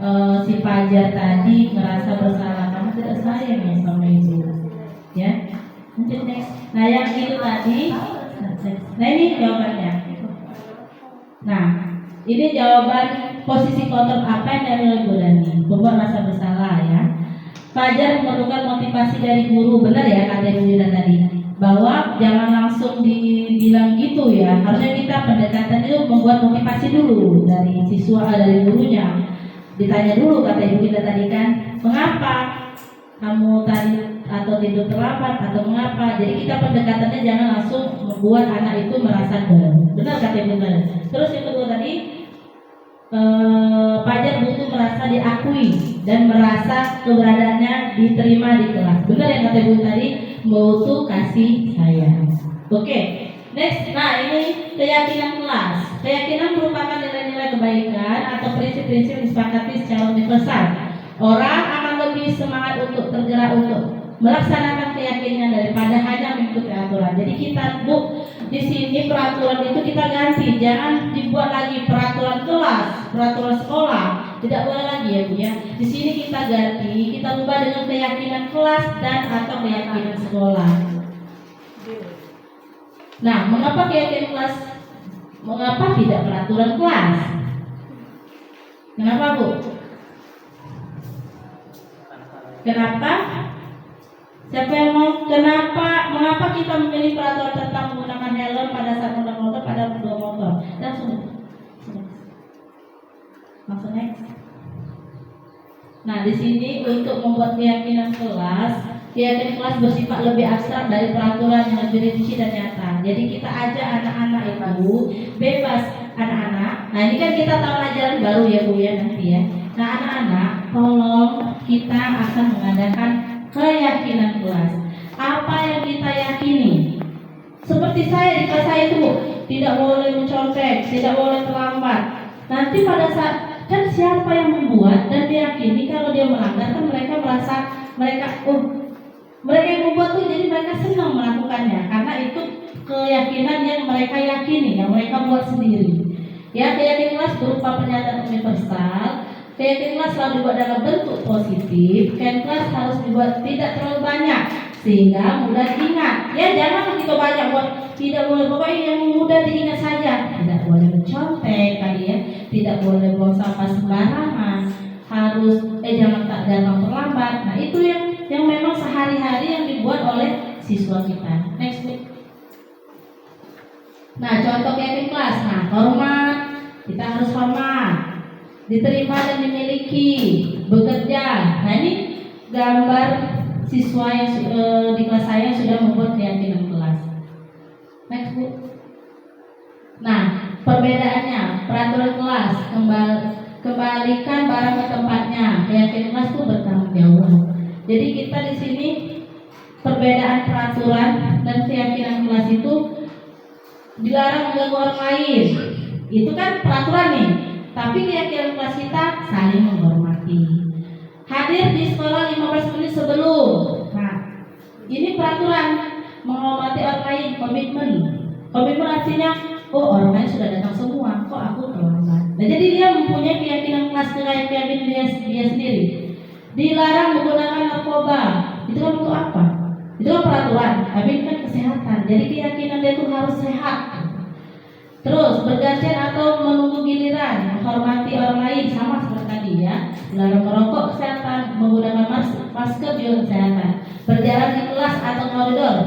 si Fajar tadi merasa bersalah. Kamu tidak sayang ya sama ibu, ya? Lanjut next. Nah, yang itu tadi. Nah, ini jawabannya. Nah, ini jawaban posisi kontrol apa yang dari Bu Dani? Membuat rasa bersalah ya. Fajar memerlukan motivasi dari guru, benar ya kata Ibu Dina tadi, bahwa jangan langsung dibilang gitu ya. Harusnya kita pendekatan itu membuat motivasi dulu dari siswa, dari gurunya. Ditanya dulu kata Ibu Dina tadi kan, mengapa kamu tadi atau tidur terlambat atau mengapa. Jadi kita pendekatannya jangan langsung membuat anak itu merasa down. Benar kata Ibu Dina. Terus yang kedua tadi, Fajar butuh merasa diakui dan merasa keberadaannya diterima di kelas. Benar yang kata Ibu tadi, butuh kasih sayang. Oke, next. Nah, ini keyakinan kelas. Keyakinan merupakan nilai-nilai kebaikan atau prinsip-prinsip disepakati secara universal. Orang akan lebih semangat untuk tergerak untuk melaksanakan keyakinannya daripada hanya mengikuti aturan. Jadi kita di sini peraturan itu kita ganti, jangan dibuat lagi peraturan kelas, peraturan sekolah, tidak boleh lagi ya Bu ya. Di sini kita ganti, kita ubah dengan keyakinan kelas dan atau keyakinan sekolah. Nah, mengapa keyakinan kelas? Mengapa tidak peraturan kelas? Kenapa Bu? Kenapa? Siapa yang mau? Mengapa kita memilih peraturan tentang menggunakan helm pada saat menggunakan motor pada kedua motor? Langsung next. Nah, di sini untuk membuat keyakinan kelas bersifat lebih abstrak dari peraturan yang lebih rinci dan nyata. Jadi kita ajak anak-anak itu bebas anak-anak. Nah, ini kan kita tahu ajaran baru ya Bu ya nanti ya. Nah, anak-anak, tolong kita akan mengadakan keyakinan kelas. Apa yang kita yakini? Seperti saya di kelas saya itu, tidak boleh mencontek, tidak boleh terlambat. Nanti pada saat kan siapa yang membuat dan diyakini kalau dia melanggar kan mereka merasa mereka yang membuat tuh jadi mereka senang melakukannya karena itu keyakinan yang mereka yakini, yang mereka buat sendiri. Ya, keyakinan kelas berupa pernyataan universal. Keyakinan kelas selalu dibuat dalam bentuk positif. Keyakinan kelas harus dibuat tidak terlalu banyak sehingga mudah diingat. Ya, jangan begitu banyak buat, tidak boleh, pokoknya yang mudah diingat saja. Tidak boleh mencontek kali ya, tidak boleh buang sampah sembarangan, harus jangan terlambat. Nah, itu yang memang sehari-hari yang dibuat oleh siswa kita. Next week. Nah, contoh keyakinan kelas. Nah, hormat, kita harus hormat, diterima dan dimiliki, bekerja. Nah, ini gambar siswa yang di kelas saya sudah membuat keyakinan kelas. Next Bu. Nah, Perbedaannya, peraturan kelas, kembalikan barang ke tempatnya, keyakinan kelas itu bertanggung jawab. Jadi kita di sini perbedaan peraturan dan keyakinan kelas itu dilarang mengganggu orang lain. Itu kan peraturan nih. Tapi keyakinan kelas kita saling menghormati. Hadir di sekolah 15 menit sebelum. Nah, ini peraturan menghormati orang lain, komitmen. Komitmen artinya, oh orang lain sudah datang semua, kok aku terlambat. Nah, jadi dia mempunyai keyakinan kelas keyakinan dia sendiri. Dilarang menggunakan narkoba. Itu kan untuk apa? Itu kan peraturan, tapi itu kan kesehatan. Jadi keyakinan dia itu harus sehat. Terus bergantian atau menunggu giliran, menghormati orang lain sama seperti tadi ya. Dilarang merokok, kesehatan, menggunakan masker juga kesehatan. Berjalan di kelas atau koridor.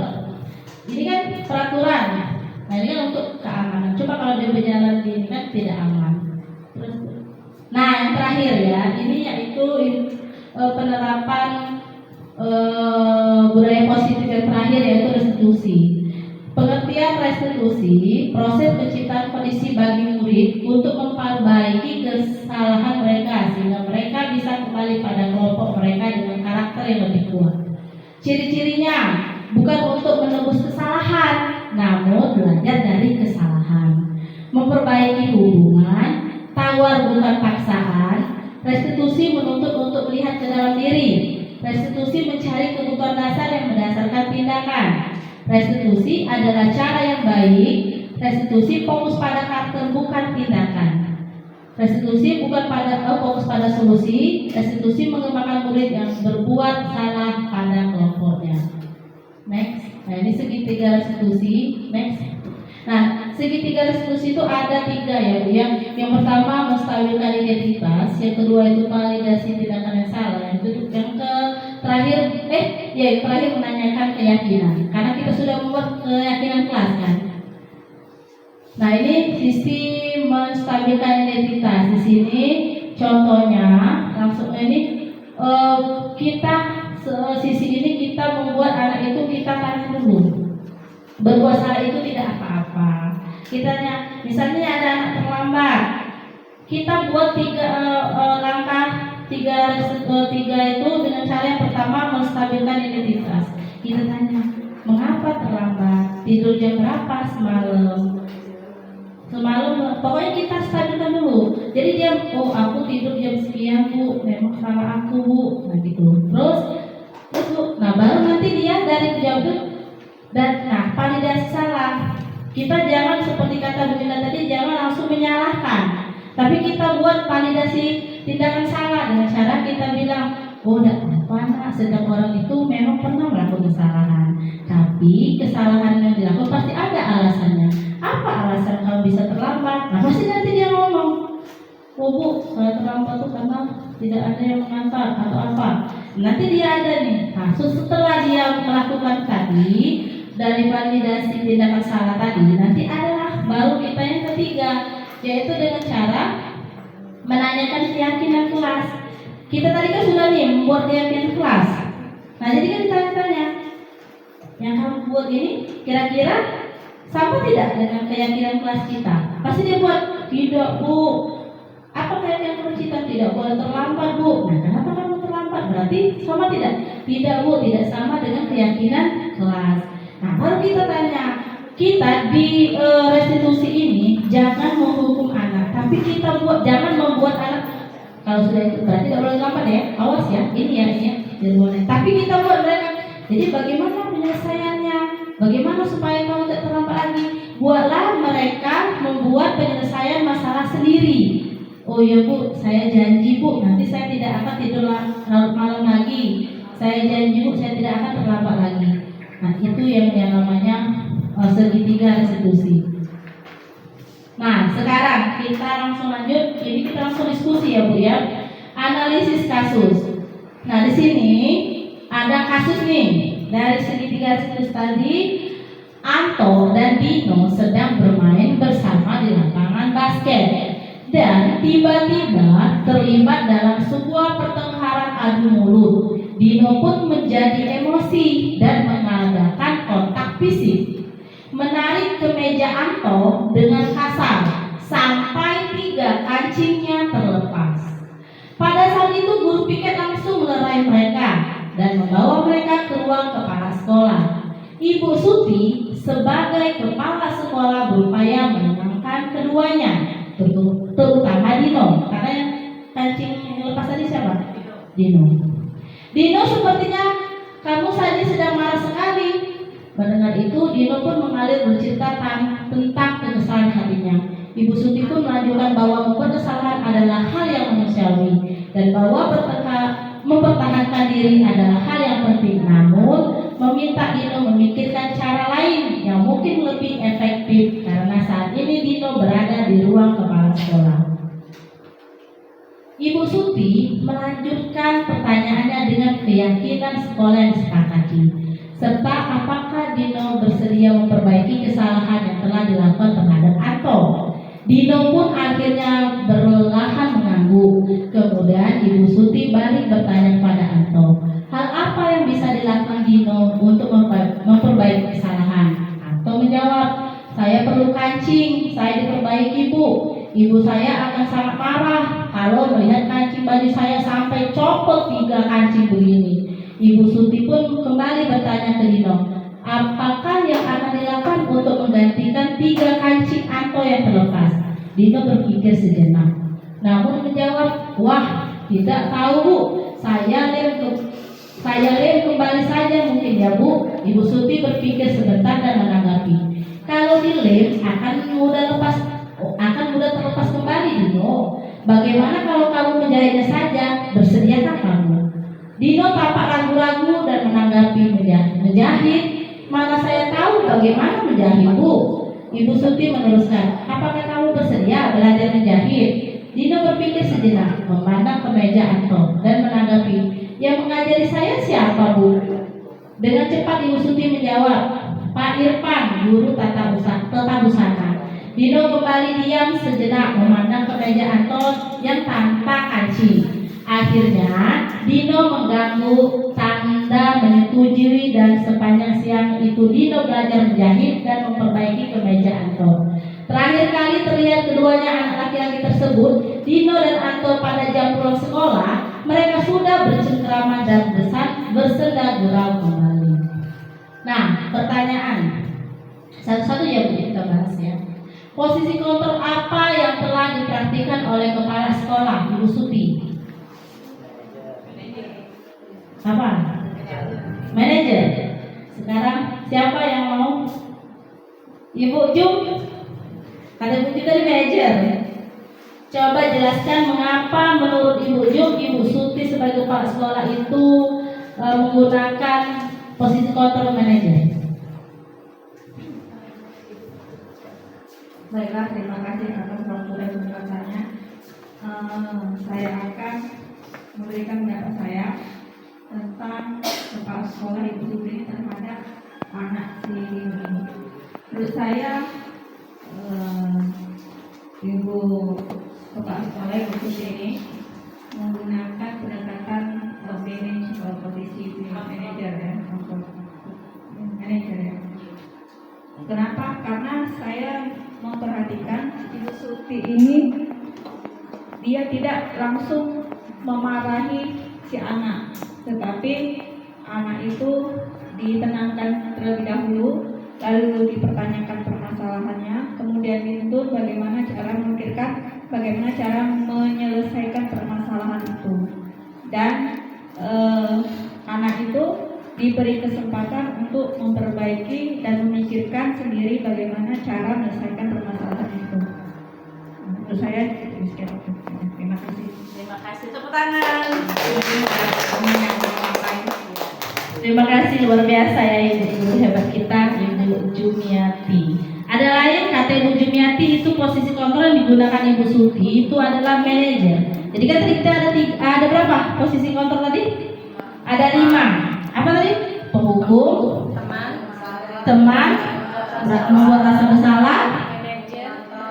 Ini kan peraturan. Nah ini kan untuk keamanan. Coba kalau dia berjalan di ini kan tidak aman. Terus, nah yang terakhir ya, ini yaitu penerapan budaya positif yang terakhir yaitu restitusi. Pengertian restitusi, proses penciptaan kondisi bagi murid untuk memperbaiki kesalahan mereka sehingga mereka bisa kembali pada kelompok mereka dengan karakter yang lebih kuat. Ciri-cirinya bukan untuk menebus kesalahan, namun belajar dari kesalahan, memperbaiki hubungan, tawar bukan paksaan. Restitusi menuntut untuk melihat ke dalam diri. Restitusi mencari kebutuhan dasar yang berdasarkan tindakan. Restitusi adalah cara yang baik. Restitusi fokus pada karakter bukan tindakan. Restitusi bukan fokus pada solusi. Restitusi mengembangkan murid yang berbuat salah pada kelompoknya. Next, nah ini segitiga restitusi. Next, nah segitiga restitusi itu ada 3 ya Bu. Yang pertama menstabilkan identitas, yang kedua itu validasi tindakan yang salah, yang terakhir menanyakan keyakinan. Karena kita sudah membuat keyakinan kelas kan. Nah ini sisi menstabilkan identitas. Di sini contohnya langsung ini sisi ini kita membuat anak itu kita tanya dulu. Berbuat salah itu tidak apa-apa. Misalnya ada anak terlambat, kita buat 3 langkah, 3 itu dengan cara yang pertama menstabilkan identitas. Kita tanya, mengapa terlambat? Tidur jam berapa semalam? Pokoknya kita stabilkan dulu. Jadi dia, oh aku tidur jam sekian Bu, memang salah aku Bu. Nah gitu. Terus Bu, nah baru nanti dia dari jawab itu. Dan validasi salah. Kita jangan seperti kata Bu Indah tadi, jangan langsung menyalahkan. Tapi kita buat validasi tindakan salah dengan cara kita bilang, oh tidak apa-apa, setiap orang itu memang pernah melakukan kesalahan. Tapi kesalahan yang dilakukan pasti ada alasannya. Apa alasan kamu bisa terlambat? Nah pasti nanti dia ngomong, oh Bu, saya terlambat tuh karena tidak ada yang mengantar atau apa. Nanti dia ada nih. Nah setelah dia melakukan tadi, dari validasi tindakan salah tadi, nanti adalah baru kita yang ketiga, yaitu dengan cara menanyakan keyakinan kelas. Kita tadi kan sudah nih membuat keyakinan kelas. Nah jadi kan ditanya-tanya, yang kamu buat ini kira-kira sama tidak dengan keyakinan kelas kita? Pasti dia buat, tidak Bu. Apa keyakinan kelas kita? Tidak boleh terlambat Bu. Nah kenapa kamu terlambat? Berarti sama tidak? Tidak Bu, tidak sama dengan keyakinan kelas. Nah baru kita tanya, kita di restitusi ini jangan menghukum anak, tapi kita jangan membuat anak, kalau sudah itu berarti tidak boleh lambat ya, awas ya, ini ya, boleh. Tapi kita buat mereka, jadi bagaimana penyelesaiannya, bagaimana supaya kamu tidak terlambat lagi. Buatlah mereka membuat penyelesaian masalah sendiri. Oh ya Bu, saya janji Bu, nanti saya tidak akan tidur larut malam lagi. Saya janji Bu, saya tidak akan terlambat lagi. Nah itu yang namanya segitiga restitusi. Nah sekarang kita langsung lanjut. Ini kita langsung diskusi ya Bu ya. Analisis kasus. Nah di sini ada kasus nih dari segitiga restitusi tadi. Anto dan Dino sedang bermain bersama di lapangan basket dan tiba-tiba terlibat dalam sebuah pertengkaran adu mulut. Dino pun menjadi emosi dan mengadakan kontak fisik, menarik kemeja Anto dengan kasar guru piket langsung melerai mereka dan membawa mereka ke ruang kepala sekolah. Ibu Suti sebagai kepala sekolah berupaya menenangkan keduanya, terutama Dino, karena yang kancing yang lepas tadi siapa? Dino. Dino, sepertinya kamu saja sedang marah sekali. Mendengar itu, Dino pun mengalir bercerita tentang kekesalan hatinya. Ibu Suti pun melanjutkan bahwa membuat kesalahan adalah hal yang manusiawi dan bahwa mempertahankan diri adalah hal yang penting. Namun, meminta Dino memikirkan cara lain yang mungkin lebih efektif karena saat ini Dino berada di ruang kepala sekolah. Ibu Suti melanjutkan pertanyaannya dengan keyakinan sekolah yang disepakati, serta apakah Dino bersedia memperbaiki kesalahan yang telah dilakukan terhadap Anto. Dino pun akhirnya berlahan mengangguk. Kemudian Ibu Suti balik bertanya kepada Anto, hal apa yang bisa dilakukan Dino untuk memperbaiki kesalahan? Anto menjawab, saya perlu kancing, saya diperbaiki Bu. Ibu saya akan sangat marah kalau melihat kancing baju saya sampai copot 3 kancing begini. Ibu Suti pun kembali bertanya ke Dino, apakah yang akan dilakukan untuk menggantikan 3 kancing Anto yang terlepas? Dino berpikir sejenak, namun menjawab, wah tidak tahu Bu, saya lem kembali saja mungkin ya Bu. Ibu Suti berpikir sebentar dan menanggapi, kalau dilem akan mudah terlepas kembali Dino. Bagaimana kalau kamu menjahitnya saja? Bersediakah kamu? Dino tampak ragu-ragu dan menanggapi, menjahit? Mana saya tahu bagaimana menjahit Bu. Ibu Suti meneruskan, apakah kamu bersedia belajar menjahit? Dino berpikir sejenak, memandang ke meja Anto dan menanggapi, yang mengajari saya siapa Bu? Dengan cepat Ibu Suti menjawab, Pak Irfan, guru tata busana. Dino kembali diam sejenak memandang ke meja Anto yang tanpa kancing. Akhirnya Dino mengganggu tanda menyetujui dan sepanjang siang itu Dino belajar menjahit dan memperbaiki kemeja Anto. Terakhir kali terlihat keduanya anak laki-laki tersebut, Dino dan Anto pada jam pulang sekolah, mereka sudah bercengkrama dan bersenda gurau kembali. Nah, pertanyaan satu-satu ya Bu, kita bahas ya. Posisi kontrol apa yang telah dipraktikkan oleh kepala sekolah Ibu Suti? Apa? Manajer. Sekarang siapa yang mau? Ibu Jum. Kata Ibu Jum tadi manajer. Coba jelaskan mengapa menurut Ibu Jum, Ibu Suti sebagai kepala sekolah itu menggunakan posisi kontrol manajer. Baiklah, terima kasih atas waktu dan penjelasannya. Saya akan memberikan pendapat saya tentang kepala sekolah Ibu Suti terhadap anak si ini. Menurut saya, Ibu kepala sekolah Ibu Suti ini menggunakan pendekatan posisi manajer ya, manajer ya. Kenapa? Karena saya memperhatikan Ibu Suti ini dia tidak langsung memarahi si anak, tetapi anak itu ditenangkan terlebih dahulu, lalu dipertanyakan permasalahannya, kemudian dituntut bagaimana cara memikirkan bagaimana cara menyelesaikan permasalahan itu, dan anak itu diberi kesempatan untuk memperbaiki dan memikirkan sendiri bagaimana cara menyelesaikan permasalahan itu. Menurut saya sekian itu. Terima kasih. Terima kasih, tepuk tangan. Terima kasih, luar biasa ya ibu hebat kita, Ibu Jumiati. Ada lain kata Ibu Jumiati, itu posisi kontrol yang digunakan Ibu Suti itu adalah manajer. Jadi kan tadi kita ada berapa posisi kontrol tadi? Ada 5. Apa tadi? Penghukum, teman, membuat rasa bersalah,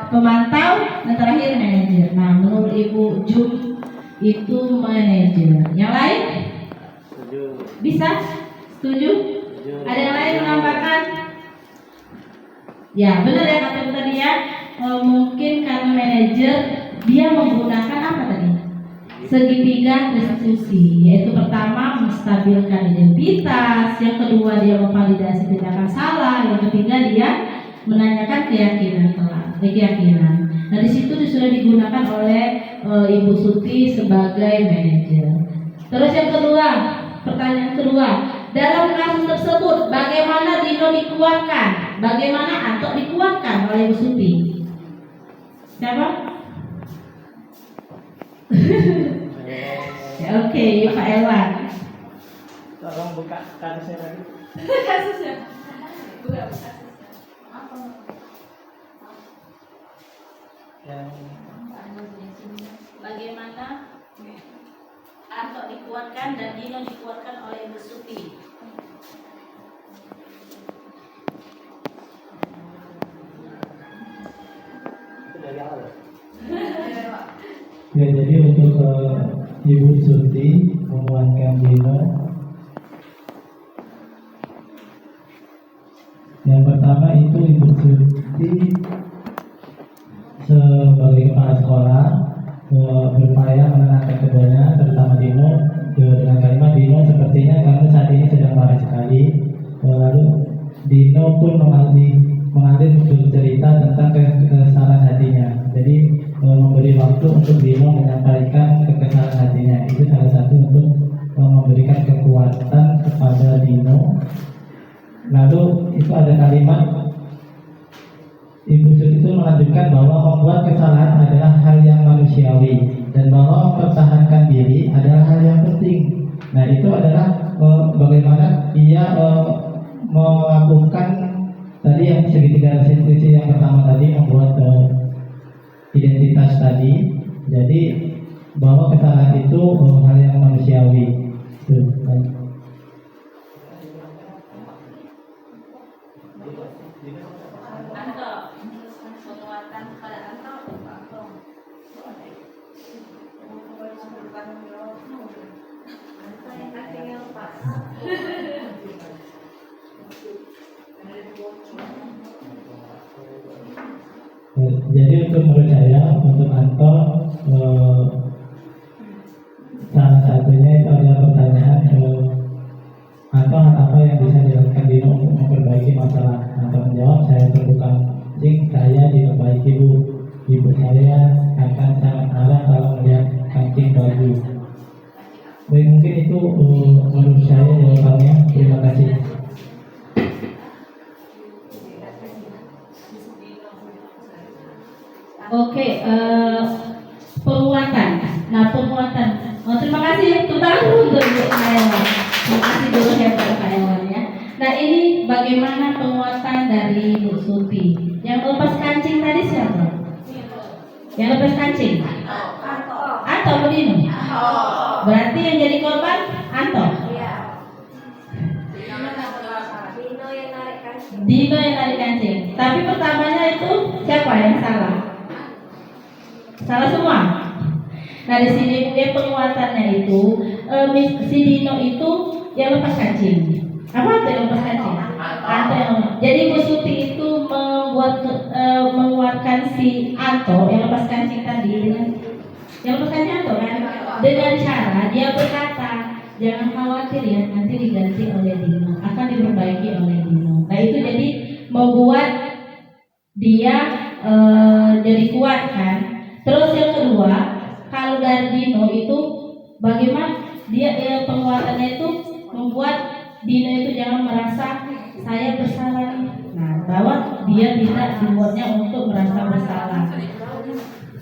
pemantau, dan terakhir manajer. Nah, menurut Ibu Jum itu manajer. Yang lain? Bisa? Setuju? Ada yang lain menambahkan? Ya, benar ya kata Ibu tadi ya. Mungkin karena manajer dia menggunakan apa tadi? segitiga restitusi, yaitu pertama menstabilkan identitas, yang kedua dia memvalidasi tindakan salah, yang ketiga dia menanyakan keyakinan. Nah di situ sudah digunakan oleh Ibu Suti sebagai manajer. Terus yang kedua, pertanyaan kedua, dalam kasus tersebut bagaimana Dino dikuatkan? Bagaimana Anto dikuatkan oleh Ibu Suti? Siapa? Ya, oke, Pak Elwan. Tolong buka kasusnya lagi. Kasusnya. Bukan kasusnya. Apa? Yang Bagaimana Anto dikuatkan dan Dino dikuatkan oleh Ibu Suti? dari awal. Ya, jadi untuk Ibu Suti menguatkan Dino, yang pertama itu Ibu Suti sebagai kepala sekolah berupaya menenangkan keduanya, terutama Dino, dengan kalimat Dino sepertinya kamu saat ini sedang marah sekali. Lalu Dino pun mengalir bercerita tentang kesalahan hatinya. Jadi memberi waktu untuk Dino menyampaikan kekesalan hatinya. Itu salah satu untuk memberikan kekuatan kepada Dino. Lalu itu ada kalimat Ibu Suti itu melanjutkan bahwa membuat kesalahan adalah hal yang manusiawi dan bahwa mempertahankan diri adalah hal yang penting. Nah itu adalah bagaimana dia melakukan tadi yang segitiga restitusi yang pertama tadi, membuat identitas tadi. Jadi bahwa kesalahan itu hal yang manusiawi. Anto, penguatan pada Anto. Jadi untuk menurut saya, untuk Anto salah satunya itu adalah pertanyaan Anto hal apa yang bisa dilakukan Dino untuk memperbaiki masalah. Anto menjawab, saya terbuka kancing, saya diperbaiki Bu. Ibu saya akan sangat marah kalau melihat kancing baju. Baik, mungkin itu menurut saya jawabannya. Terima kasih. Oke, penguatan. Nah, penguatan. Terima kasih untuk Ibu Elwan. Terima kasih dulu hebat Pak Elwan ya. Nah, ini bagaimana penguatan dari Ibu Suti. Yang lepas kancing tadi siapa? Yang lepas kancing? Anto atau Dino? Berarti yang jadi korban Anto? Dino yang narik kancing. Tapi pertamanya itu siapa yang salah? Salah semua. Nah di sini dia penguatannya itu si Dino itu yang lepas kancing. Apa itu yang lepas kancing? Jadi Bu Suti itu menguatkan si Anto yang lepas kancing tadi dengan yang lepas kancing Anto kan, dengan cara dia berkata jangan khawatir ya, nanti diganti oleh Dino, akan diperbaiki oleh Dino. Nah itu jadi membuat dia jadi kuat kan. Terus yang kedua, kalau dari Dino itu bagaimana dia penguatannya itu membuat Dino itu jangan merasa saya bersalah nih. Nah, bahwa dia tidak dibuatnya untuk merasa bersalah.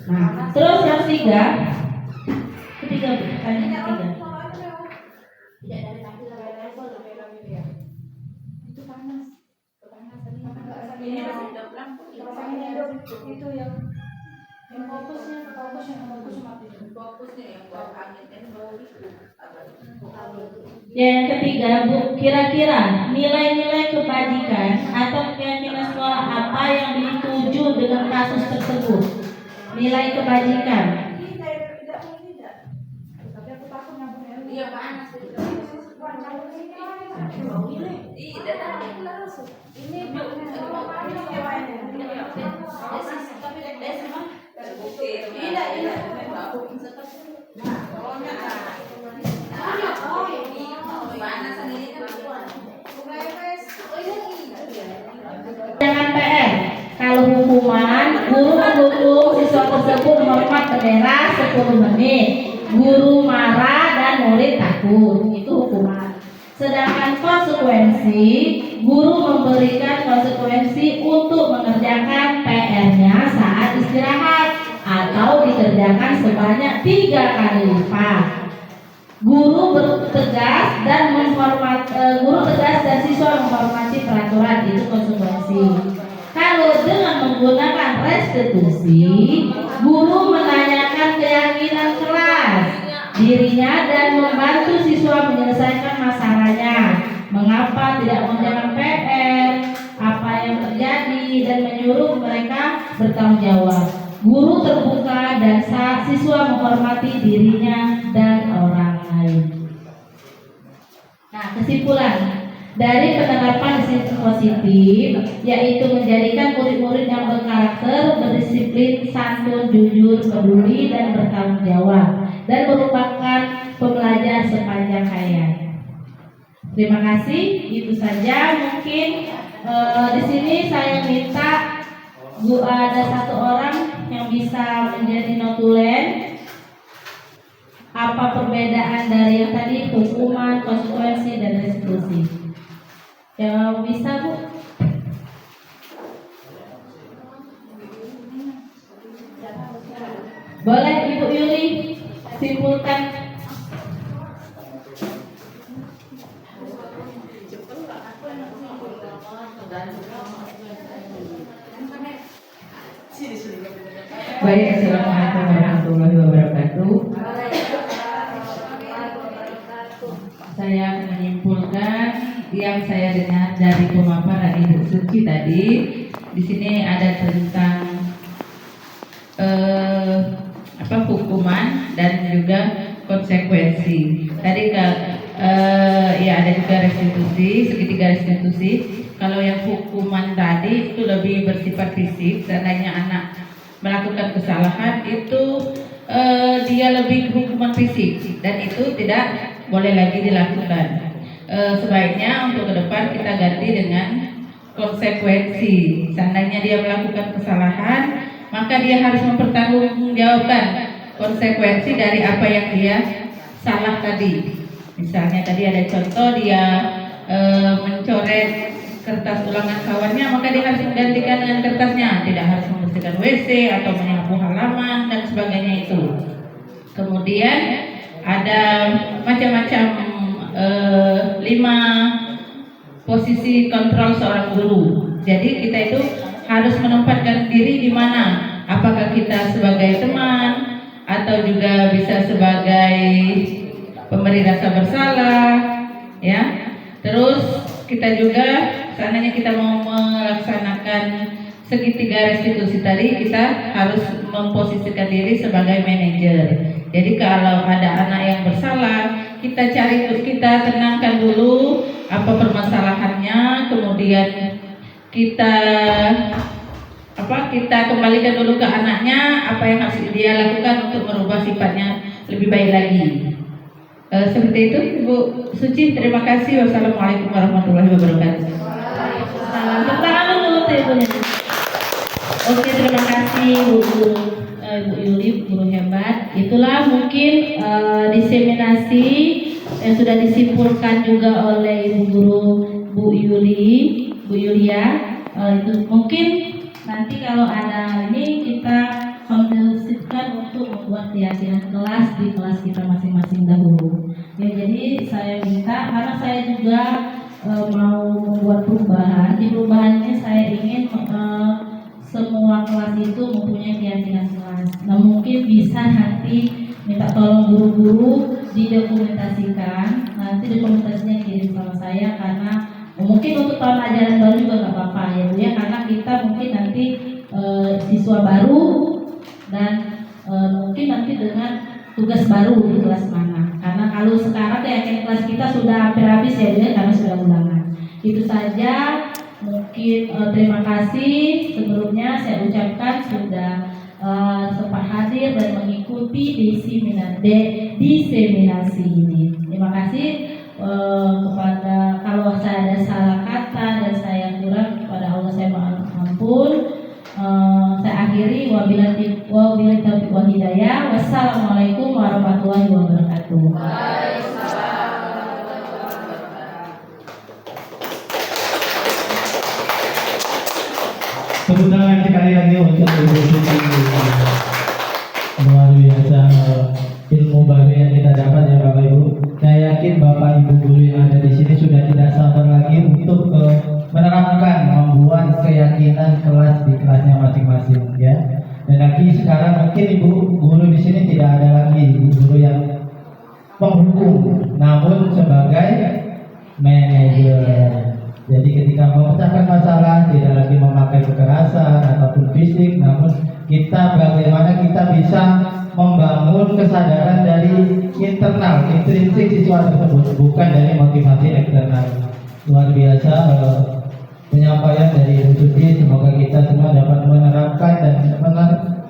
Nah, terus yang ketiga, pertanyaan ketiga. Itu panas. Ini masih udah lampu. Itu yang fokusnya yang bawa angin dan bawa itu. Yang ketiga, Bu, kira-kira nilai-nilai kebajikan atau keyakinan sekolah apa yang dituju dengan kasus tersebut? Nilai kebajikan. Iya panas. Ini tersebut menghormat bendera 10 menit. Guru marah dan murid takut, itu hukuman. Sedangkan konsekuensi, guru memberikan konsekuensi untuk mengerjakan PR-nya saat istirahat atau dikerjakan sebanyak 3 kali lipat. Guru tegas dan siswa menghormati peraturan, itu konsekuensi. Kalau dengan menggunakan restitusi, guru menanyakan keyakinan kelas dirinya dan membantu siswa menyelesaikan masalahnya. Mengapa tidak mengerjakan PR, apa yang terjadi, dan menyuruh mereka bertanggung jawab. Guru terbuka dan siswa menghormati dirinya dan orang lain. Nah, kesimpulan dari penerapan disiplin positif, yaitu menjadikan murid-murid yang berkarakter, berdisiplin, santun, jujur, peduli, dan bertanggung jawab, dan merupakan pembelajar sepanjang hayat. Terima kasih. Itu saja. Mungkin di sini saya minta ada satu orang yang bisa menjadi notulen. Apa perbedaan dari yang tadi, hukuman, konsekuensi, dan restitusi? Yang bisa, Bu? Boleh Ibu Yuli simpulkan. Baik, assalamualaikum warahmatullahi wabarakatuh. Saya menyimpulkan yang saya dengar dari pemaparan Ibu Suci tadi. Di sini ada tentang hukuman dan juga konsekuensi. Tadi ya ada juga restitusi, segitiga restitusi. Kalau yang hukuman tadi itu lebih bersifat fisik. Seandainya anak melakukan kesalahan itu dia lebih hukuman fisik dan itu tidak boleh lagi dilakukan. Sebaiknya untuk ke depan kita ganti dengan konsekuensi. Seandainya dia melakukan kesalahan, maka dia harus mempertanggungjawabkan konsekuensi dari apa yang dia salah tadi. Misalnya tadi ada contoh dia mencoret kertas ulangan kawannya, maka dia harus menggantikan dengan kertasnya, tidak harus membersihkan WC atau menyapu halaman dan sebagainya itu. Kemudian ada macam-macam 5 posisi kontrol seorang guru. Jadi kita itu harus menempatkan diri di mana, apakah kita sebagai teman atau juga bisa sebagai pemberi rasa bersalah, ya. Terus kita juga seandainya kita mau melaksanakan segitiga restitusi tadi, kita harus memposisikan diri sebagai manajer. Jadi kalau ada anak yang bersalah, kita tenangkan dulu apa permasalahannya, kemudian kita kembalikan dulu ke anaknya apa yang harus dia lakukan untuk merubah sifatnya lebih baik lagi. Seperti itu Ibu Suci, terima kasih. Wassalamualaikum warahmatullahi wabarakatuh. Oke, terima kasih Bu Yuli, guru hebat. Itulah mungkin diseminasi yang sudah disimpulkan juga oleh Ibu Guru Bu Yulia. Itu mungkin nanti kalau ada ini kita kondusifkan untuk membuat keyakinan kelas di kelas kita masing-masing dahulu. Ya, jadi saya minta karena saya juga mau membuat perubahan. Di perubahan ini saya ingin semua kelas itu mempunyai keyakinan kelas. Nah, mungkin bisa nanti minta tolong guru-guru didokumentasikan. Nanti dokumentasinya kirim sama saya karena mungkin untuk tahun ajaran baru juga nggak apa-apa ya Bu ya, karena kita mungkin nanti siswa baru dan mungkin nanti dengan tugas baru di kelas mana. Karena kalau sekarang keyakinan kelas kita sudah hampir habis ya Bu ya, karena sudah ulangan. Itu saja. Mungkin terima kasih sebelumnya saya ucapkan sudah sempat hadir dan mengikuti diseminasi ini. Terima kasih kepada, kalau saya ada salah kata dan saya kurang, kepada Allah saya mohon ampun. Saya akhiri, wabillahi taufik wal hidayah. Wassalamualaikum warahmatullahi wabarakatuh. Tepuk tangan sekali lagi untuk Ibu Suci. Luar biasa ilmu baru yang kita dapat ya Bapak Ibu. Saya yakin Bapak Ibu guru yang ada di sini sudah tidak sabar lagi untuk menerapkan, membuat keyakinan kelas di kelasnya masing-masing ya. Dan lagi sekarang mungkin Ibu guru di sini tidak ada lagi Ibu guru yang penghukum, namun sebagai manajer. Jadi ketika memecahkan masalah tidak lagi memakai kekerasan ataupun fisik, namun bagaimana kita bisa membangun kesadaran dari internal, intrinsik siswa tersebut, bukan dari motivasi eksternal. Luar biasa penyampaian dari Ibu Suci. Semoga kita semua dapat menerapkan dan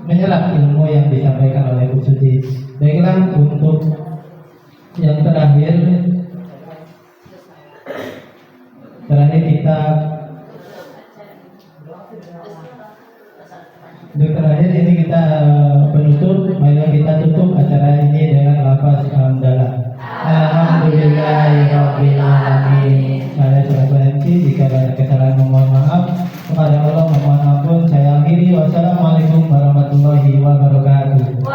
menyerap ilmu yang disampaikan oleh Ibu Suci. Baiklah, untuk yang terakhir ini kita penutup. Mari kita tutup acara ini dengan lafaz hamdalah. Alhamdulillahirabbil alamin. Saya Suci, jika ada kesalahan mohon maaf, kepada Allah mohon ampun. Saya akhiri. Wassalamualaikum warahmatullahi wabarakatuh.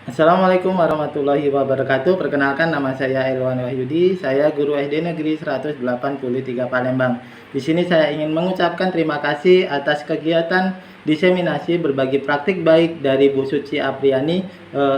Assalamualaikum warahmatullahi wabarakatuh. Perkenalkan, nama saya Irwan Wahyudi. Saya guru SD Negeri 183 Palembang. Di sini saya ingin mengucapkan terima kasih atas kegiatan diseminasi berbagi praktik baik dari Bu Suci Apriani.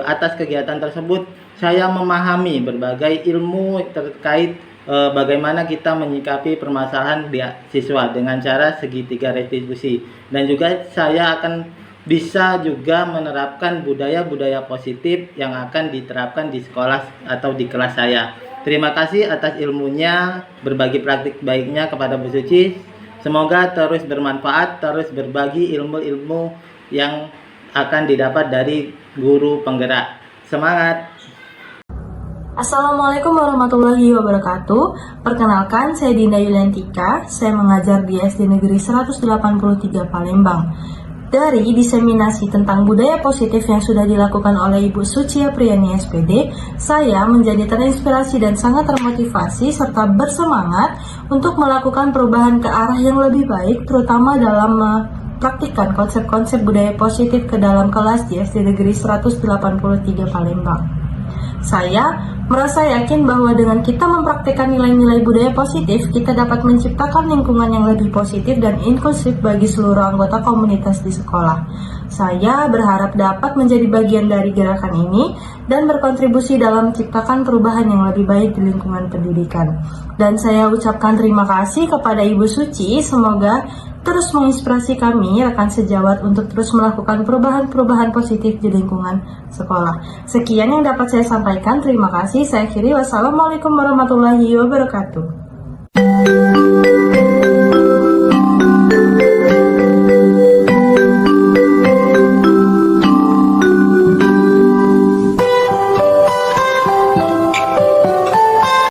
Atas kegiatan tersebut saya memahami berbagai ilmu terkait bagaimana kita menyikapi permasalahan siswa dengan cara segitiga retribusi, dan juga saya akan bisa juga menerapkan budaya-budaya positif yang akan diterapkan di sekolah atau di kelas saya. Terima kasih atas ilmunya, berbagi praktik baiknya kepada Bu Suci. Semoga terus bermanfaat, terus berbagi ilmu-ilmu yang akan didapat dari guru penggerak. Semangat! Assalamualaikum warahmatullahi wabarakatuh. Perkenalkan, saya Dinda Yuliantika. Saya mengajar di SD Negeri 183 Palembang. Dari diseminasi tentang budaya positif yang sudah dilakukan oleh Ibu Suci Apriani SPD, saya menjadi terinspirasi dan sangat termotivasi serta bersemangat untuk melakukan perubahan ke arah yang lebih baik, terutama dalam mempraktikkan konsep-konsep budaya positif ke dalam kelas di SD Negeri 183 Palembang. Saya merasa yakin bahwa dengan kita mempraktikkan nilai-nilai budaya positif, kita dapat menciptakan lingkungan yang lebih positif dan inklusif bagi seluruh anggota komunitas di sekolah. Saya berharap dapat menjadi bagian dari gerakan ini dan berkontribusi dalam menciptakan perubahan yang lebih baik di lingkungan pendidikan. Dan saya ucapkan terima kasih kepada Ibu Suci, semoga terus menginspirasi kami, rekan sejawat, untuk terus melakukan perubahan-perubahan positif di lingkungan sekolah. Sekian yang dapat saya sampaikan. Terima kasih. Saya akhiri. Wassalamualaikum warahmatullahi wabarakatuh.